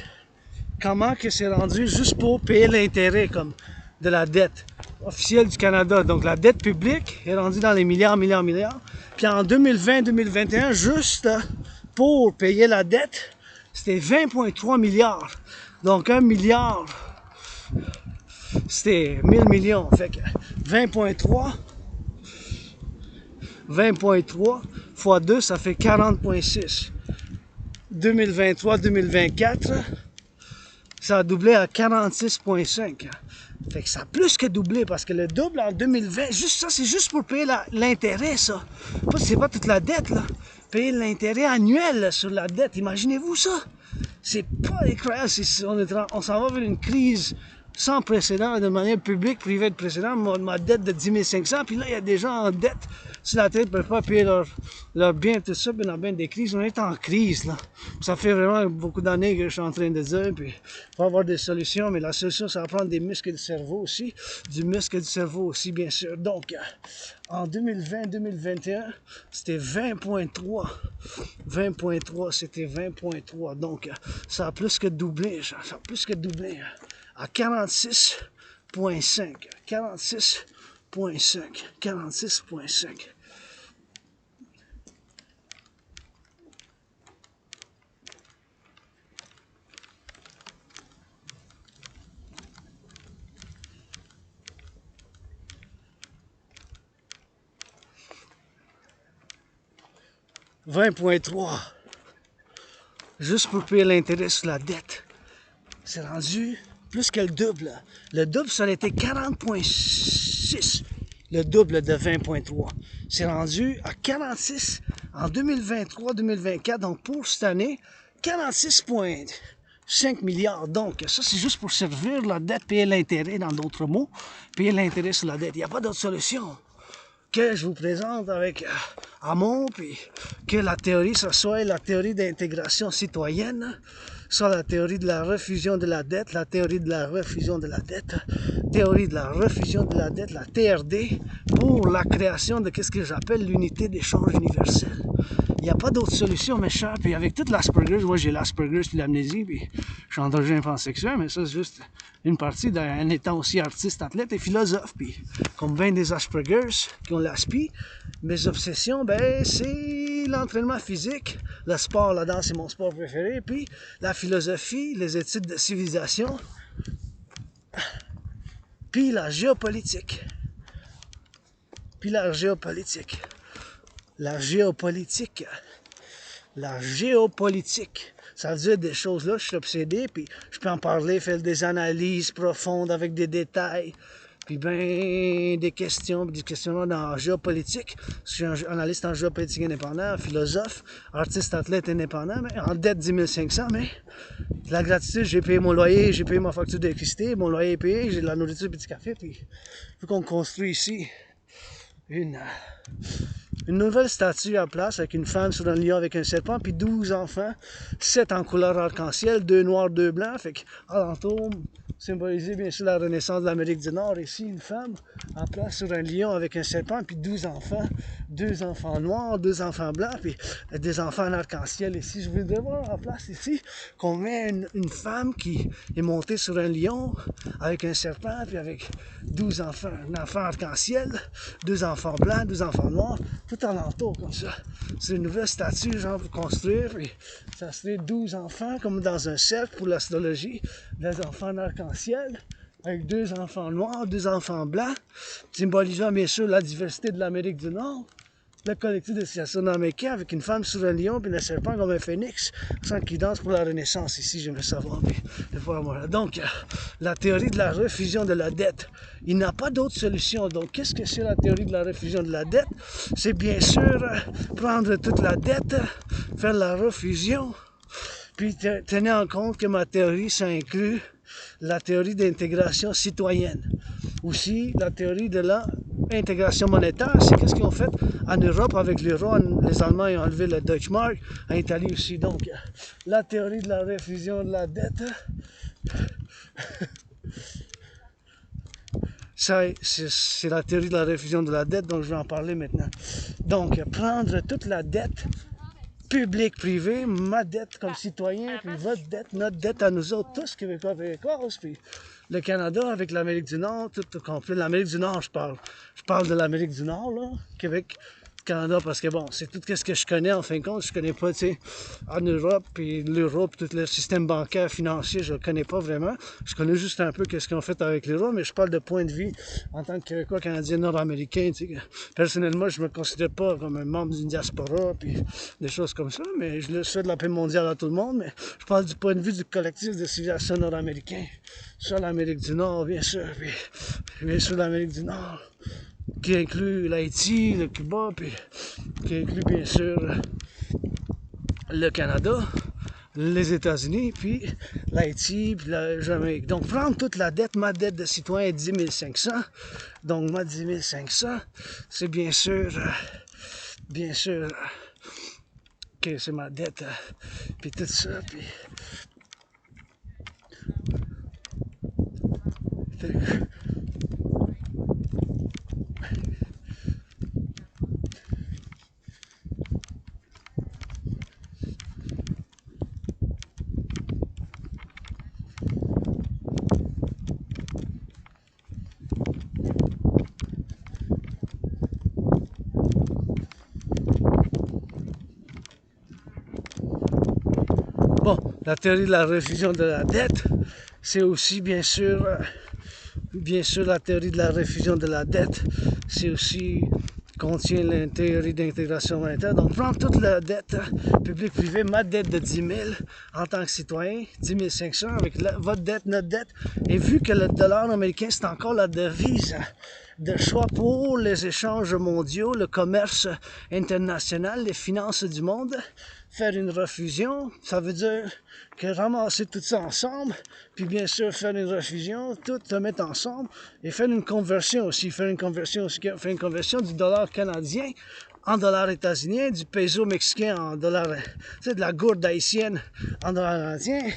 S1: comment que c'est rendu juste pour payer l'intérêt comme de la dette officielle du Canada. Donc, la dette publique est rendue dans les milliards. Puis en 2020-2021, juste pour payer la dette, c'était 20,3 milliards. Donc 1 milliard, c'était 1000 millions. Fait que 20,3 fois 2, ça fait 40,6. 2023-2024, ça a doublé à 46,5. Fait que ça a plus que doublé parce que le double en 2020, juste ça, c'est juste pour payer l'intérêt, ça. C'est pas toute la dette, là. Payer l'intérêt annuel là, sur la dette, imaginez-vous ça? C'est pas incroyable, on s'en va vers une crise sans précédent, de manière publique, privée de précédent, ma dette de 10 500, puis là, il y a des gens en dette sur la tête, ne peuvent pas payer leur bien, tout ça, puis on a bien des crises, on est en crise, là. Ça fait vraiment beaucoup d'années que je suis en train de dire, puis il faut avoir des solutions, mais la solution, ça va prendre des muscles du cerveau aussi, du muscle du cerveau aussi, bien sûr. Donc, en 2020-2021, c'était 20.3. 20.3, c'était 20.3. Donc, ça a plus que doublé, ça a plus que doublé. À 46.5. 46.5. 46.5. « 20.3 » juste pour payer l'intérêt sur la dette. C'est rendu plus que le double. Le double, ça aurait été 40.6. Le double de 20.3. C'est rendu à 46 en 2023-2024. Donc pour cette année, 46.5 milliards. Donc ça, c'est juste pour servir la dette, payer l'intérêt, dans d'autres mots. Payer l'intérêt sur la dette. Il n'y a pas d'autre solution que je vous présente avec amour, puis que la théorie, ça soit la théorie d'intégration citoyenne, soit la théorie de la refusion de la dette, la théorie de la refusion de la dette, théorie de la refusion de la dette, la TRD, pour la création de ce que j'appelle l'unité d'échange universelle. Il n'y a pas d'autre solution, mes chers. Puis avec toute l'Asperger's, moi j'ai l'Asperger's puis l'amnésie, puis je suis androgène pansexuel, mais ça c'est juste une partie d'un étant aussi artiste, athlète et philosophe. Puis comme bien des Asperger's qui ont l'aspi, mes obsessions, ben c'est l'entraînement physique, le sport, la danse c'est mon sport préféré, puis la philosophie, les études de civilisation, puis la géopolitique. Puis la géopolitique. La géopolitique. La géopolitique. Ça veut dire des choses là, je suis obsédé, puis je peux en parler, faire des analyses profondes avec des détails, puis ben des questions, des questionnements dans la géopolitique. Je suis un analyste en géopolitique indépendant, philosophe, artiste, athlète indépendant, mais en dette 10 500, mais la gratitude, j'ai payé mon loyer, j'ai payé ma facture d'électricité, mon loyer est payé, j'ai de la nourriture et du café, puis il faut qu'on construise ici une nouvelle statue à place avec une femme sur un lion avec un serpent, puis 12 enfants, 7 en couleur arc-en-ciel, 2 noirs, 2 blancs, fait qu'alentour, symboliser bien sûr la renaissance de l'Amérique du Nord, ici une femme en place sur un lion avec un serpent, puis 12 enfants, 2 enfants noirs, 2 enfants blancs, puis des enfants en arc-en-ciel ici. Je voudrais voir en place ici qu'on met une femme qui est montée sur un lion avec un serpent, puis avec 12 enfants, un enfant arc-en-ciel, 2 enfants blancs, 2 enfants noirs, tout alentour comme ça. C'est une nouvelle statue, genre, pour construire, puis ça serait 12 enfants, comme dans un cercle pour l'astrologie, des enfants en arc-en-ciel, avec 2 enfants noirs, 2 enfants blancs, symbolisant bien sûr la diversité de l'Amérique du Nord. Le collectif de Civilisation Americain avec une femme sur un lion puis le serpent comme un phénix, sans qui danse pour la renaissance ici, j'aimerais savoir. Puis, donc, la théorie de la refusion de la dette. Il n'y a pas d'autre solution. Donc, qu'est-ce que c'est la théorie de la refusion de la dette? C'est bien sûr prendre toute la dette, faire la refusion, puis tenez en compte que ma théorie, ça inclut la théorie d'intégration citoyenne. Aussi, la théorie de l'intégration monétaire, c'est qu'est-ce qu'ils ont fait en Europe avec l'euro. Les Allemands ont enlevé le Deutsche Mark, en Italie aussi. Donc, la théorie de la refusion de la dette, c'est la théorie de la refusion de la dette, donc je vais en parler maintenant. Donc, prendre toute la dette, public, privé, ma dette comme citoyen, puis votre dette, notre dette à nous autres, tous Québécois, Québécoises, puis le Canada avec l'Amérique du Nord, tout complet. L'Amérique du Nord, je parle de l'Amérique du Nord, là, Québec, Canada, parce que bon, c'est tout ce que je connais en fin de compte. Je connais pas, tu sais, en Europe, puis l'Europe, tout le système bancaire, financier, je le connais pas vraiment. Je connais juste un peu ce qu'ils ont fait avec l'euro, mais je parle de point de vue en tant que Québécois, Canadien, Nord-Américain, tu sais. Personnellement, je me considère pas comme un membre d'une diaspora, puis des choses comme ça, mais je le souhaite de la paix mondiale à tout le monde, mais je parle du point de vue du collectif de civilisation nord-américain. Sur l'Amérique du Nord, bien sûr, puis bien sûr l'Amérique du Nord, qui inclut l'Haïti, le Cuba, puis qui inclut bien sûr le Canada, les États-Unis, puis l'Haïti, puis la Jamaïque. Donc, prendre toute la dette, ma dette de citoyen est 10 500. Donc, ma 10 500, c'est bien sûr, que c'est ma dette, puis tout ça, puis... Bon, la théorie de la refusion de la dette, c'est aussi bien sûr la théorie de la refusion de la dette, c'est aussi contient la théorie d'intégration monétaire. Donc, prendre toute la dette publique-privée, ma dette de 10 000 en tant que citoyen, 10 500 avec votre dette, notre dette, et vu que le dollar américain, c'est encore la devise de choix pour les échanges mondiaux, le commerce international, les finances du monde, faire une refusion, ça veut dire que ramasser tout ça ensemble, puis bien sûr faire une refusion, tout se mettre ensemble, et faire une conversion aussi, faire une conversion du dollar canadien en dollars états-uniens, du peso mexicain en dollars, c'est de la gourde haïtienne en dollars canadiens,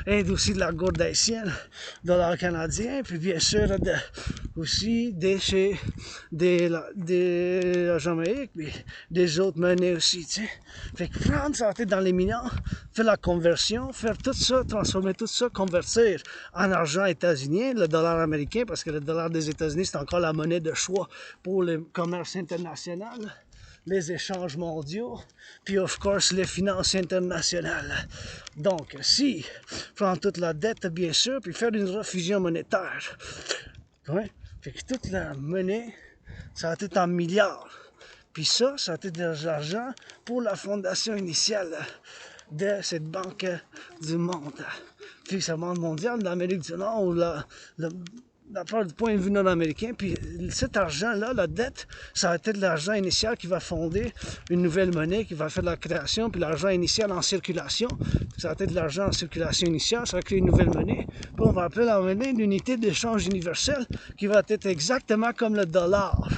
S1: et aussi de la gourde haïtienne dollars canadiens, puis bien sûr aussi des la Jamaïque, puis des autres monnaies aussi, tu sais. Fait que prendre ça dans les millions, faire la conversion, faire tout ça, transformer tout ça, convertir en argent états-unien, le dollar américain, parce que le dollar des États-Unis, c'est encore la monnaie de choix pour le commerce international, les échanges mondiaux, puis of course les finances internationales. Donc, si prendre toute la dette, bien sûr, puis faire une refusion monétaire. Ouais. Fait que toute la monnaie, ça a été en milliards. Puis ça a été de l'argent pour la fondation initiale de cette banque du monde. Puis ce monde mondial, l'Amérique du Nord, ou du point de vue nord-américain, puis cet argent-là, la dette, ça a été de l'argent initial qui va fonder une nouvelle monnaie, qui va faire de la création, puis l'argent initial en circulation, ça a été de l'argent en circulation initiale, ça va créer une nouvelle monnaie, puis on va appeler la monnaie l'unité d'échange universelle, qui va être exactement comme le dollar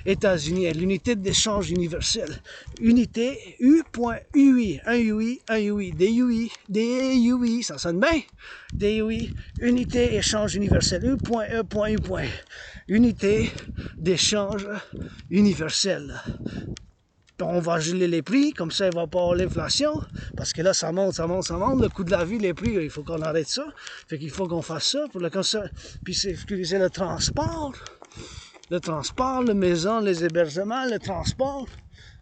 S1: états-unien, l'unité d'échange universelle. Unité U.UI, un UI, des UI, ça sonne bien? Des UI, unité échange universel, U.E.U. Unité d'échange universel. On va geler les prix, comme ça il va pas avoir l'inflation, parce que là ça monte, le coût de la vie, les prix, il faut qu'on arrête ça, fait qu'il faut qu'on fasse ça, pour comme ça, puis sécuriser le transport, les maisons, les hébergements, le transport,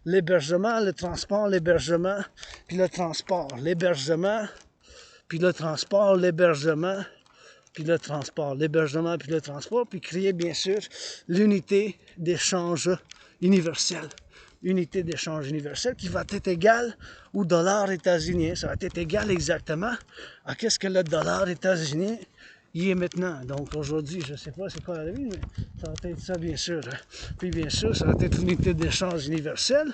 S1: l'hébergement, le transport, l'hébergement, puis le transport, l'hébergement, puis le transport, l'hébergement, puis le transport, l'hébergement, puis le transport, puis créer bien sûr l'unité d'échange universel. Unité d'échange universel qui va être égale au dollar états-unien. Ça va être égal exactement à qu'est-ce que le dollar états-unien y est maintenant. Donc aujourd'hui, je ne sais pas c'est quoi la vie, mais ça va être ça bien sûr. Puis bien sûr, ça va être l'unité d'échange universel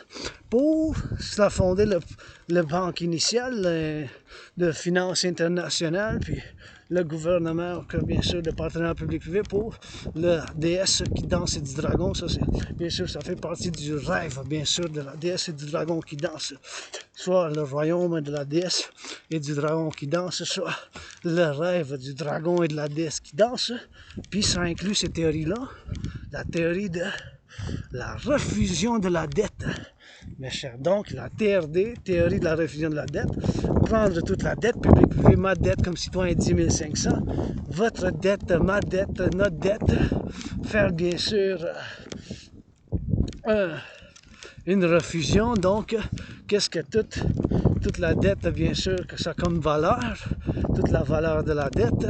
S1: pour ça fonder le banque initiale de finances internationales, puis le gouvernement, bien sûr, le partenariat public-privé pour la déesse qui danse et du dragon. Ça, c'est, bien sûr, ça fait partie du rêve, bien sûr, de la déesse et du dragon qui danse. Soit le royaume de la déesse et du dragon qui danse, soit le rêve du dragon et de la déesse qui danse. Puis ça inclut ces théories-là, la théorie de la refusion de la dette. Mes chers, donc la TRD, théorie de la refusion de la dette, prendre toute la dette, publique, privée, ma dette comme citoyen 10 500, votre dette, ma dette, notre dette, faire bien sûr une refusion, donc qu'est-ce que toute la dette, bien sûr, que ça a comme valeur, toute la valeur de la dette,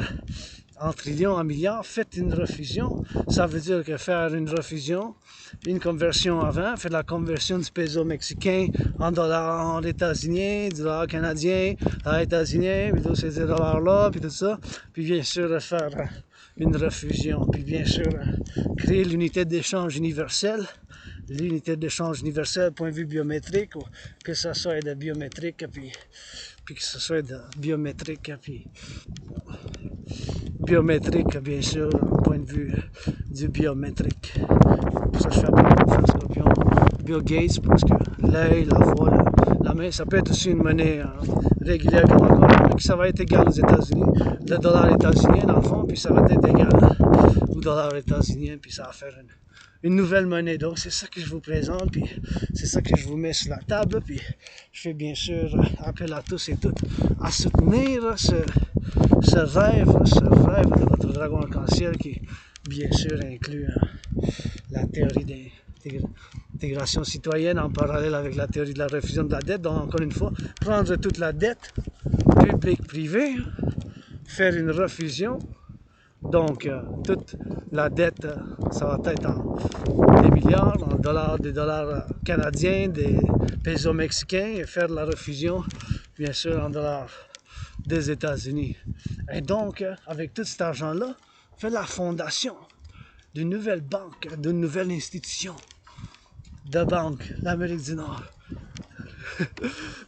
S1: en trillions, en milliards, faites une refusion. Ça veut dire que faire une refusion, une conversion avant, faire la conversion du peso mexicain en dollars en états-uniens, du dollar canadien en états-uniens, puis tous ces dollars-là, puis tout ça. Puis bien sûr, faire une refusion. Puis bien sûr, créer l'unité d'échange universelle. L'unité d'échange universelle, point de vue biométrique, ou que ça soit de biométrique, puis puis que ce soit biométrique, puis biométrique, bien sûr, au point de vue du biométrique. Pour ça, je fais appel à Scorpion. Biogaze, parce que l'œil, la voix, la main, ça peut être aussi une monnaie régulière comme encore, ça va être égal aux États-Unis. Le dollar états-unien, dans le fond, puis ça va être égal au dollar états-unien, puis ça va faire une nouvelle monnaie. Donc, c'est ça que je vous présente, puis c'est ça que je vous mets sur la table, puis je fais bien sûr appel à tous et toutes à soutenir ce rêve de votre dragon arc-en-ciel qui, bien sûr, inclut la théorie d'intégration citoyenne en parallèle avec la théorie de la refusion de la dette. Donc, encore une fois, prendre toute la dette publique-privée, faire une refusion. Donc, toute la dette, ça va être en des milliards, en dollars, des dollars canadiens, des pesos mexicains, et faire la refusion, bien sûr, en dollars des États-Unis. Et donc, avec tout cet argent-là, faire la fondation d'une nouvelle banque, d'une nouvelle institution de banque d'Amérique du Nord.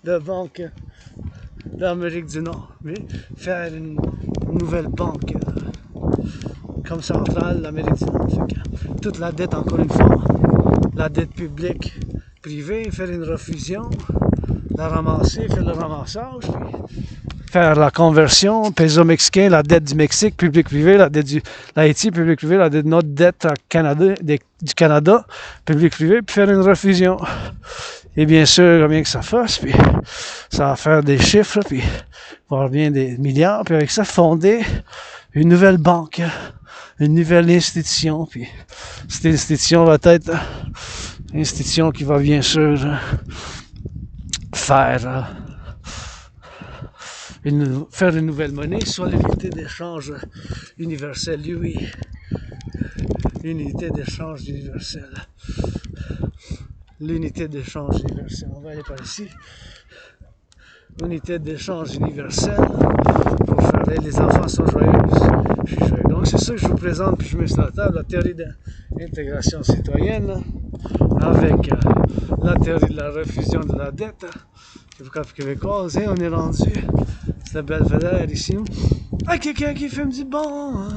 S1: De banque d'Amérique du Nord. Mais faire une nouvelle banque comme centrale d'Amérique du Nord. Fait que toute la dette, encore une fois, la dette publique, privée, faire une refusion, la ramasser, faire le ramassage, puis faire la conversion, peso mexicain, la dette du Mexique, public-privé, la dette de l'Haïti, public-privé, la dette de notre dette à Canada, du Canada, public-privé, puis faire une refusion. Et bien sûr, combien que ça fasse, puis ça va faire des chiffres, puis voire bien des milliards, puis avec ça, fonder une nouvelle banque, une nouvelle institution, puis cette institution va être une institution qui va bien sûr faire une nouvelle monnaie, soit l'unité d'échange universelle, oui. L'unité d'échange universelle. L'unité d'échange universelle. On va aller par ici. Unité d'échange universelle. Pour faire les enfants sont joyeux. Je suis joyeux. Donc c'est ça que je vous présente, puis je mets sur la table la théorie d'intégration citoyenne avec la théorie de la refusion de la dette. Québécoise, et on est rendu. C'est la belvédère ici. Ah, quelqu'un qui fume du bon.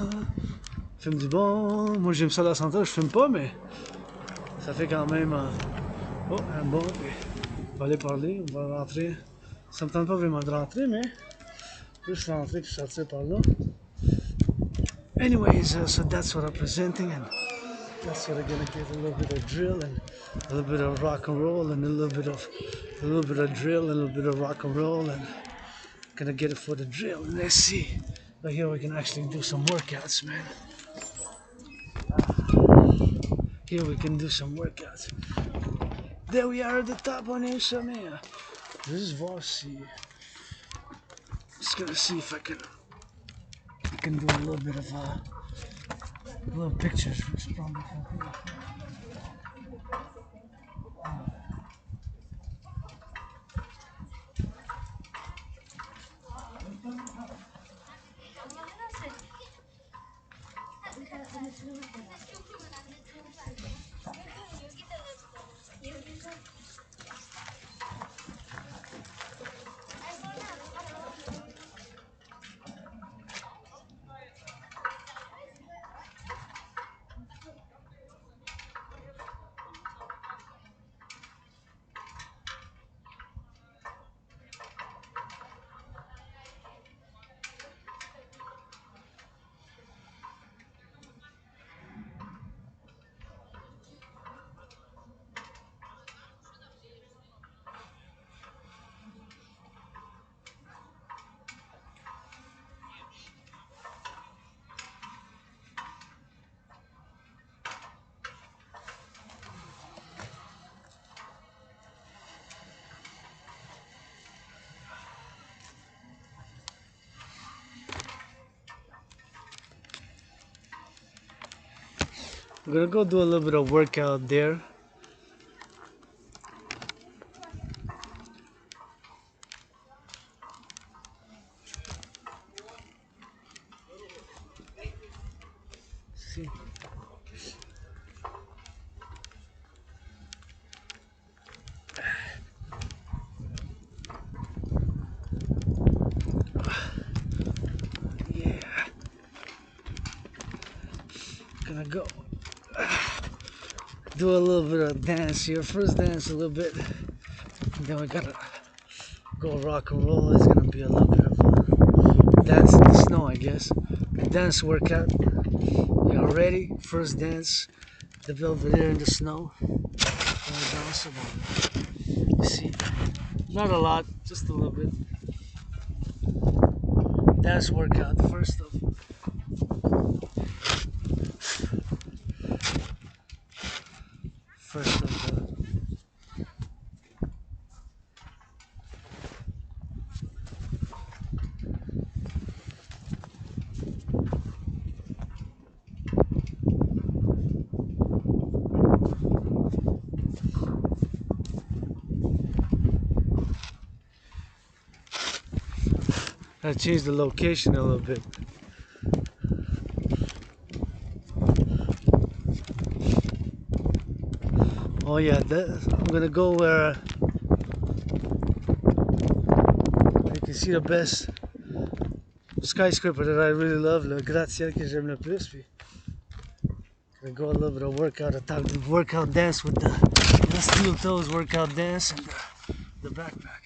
S1: Fume du bon. Moi j'aime ça la santé, je fume pas, mais ça fait quand même oh, un bon. Puis on va aller parler, on va rentrer. Ça me tente pas vraiment de rentrer, mais juste rentrer puis sortir par là. Anyways, so that's what I'm presenting, and that's what I'm gonna give a little bit of drill and a little bit of rock and roll and a little bit of drill and a little bit of rock and roll, and gonna get it for the drill. Let's see. But here we can actually do some workouts, man. Here we can do some workouts. There we are at the top on the sommet. Just voir si. Just gonna see if I can do a little bit of little pictures. I'm gonna go do a little bit of workout there. See. Gonna go do a little bit of dance here. First dance a little bit, and then we gotta go rock and roll. It's gonna be a little bit of a dance in the snow, I guess. A dance workout. Y'all ready? First dance. The Belvedere in the snow. You see, not a lot, just a little bit. Dance workout first of. First of the. I changed the location a little bit. Oh yeah, I'm gonna go where you can see the best skyscraper that I really love, le gratte-ciel que j'aime le plus. Puis gonna go a little bit of workout, a workout dance with the steel toes workout dance and the backpack.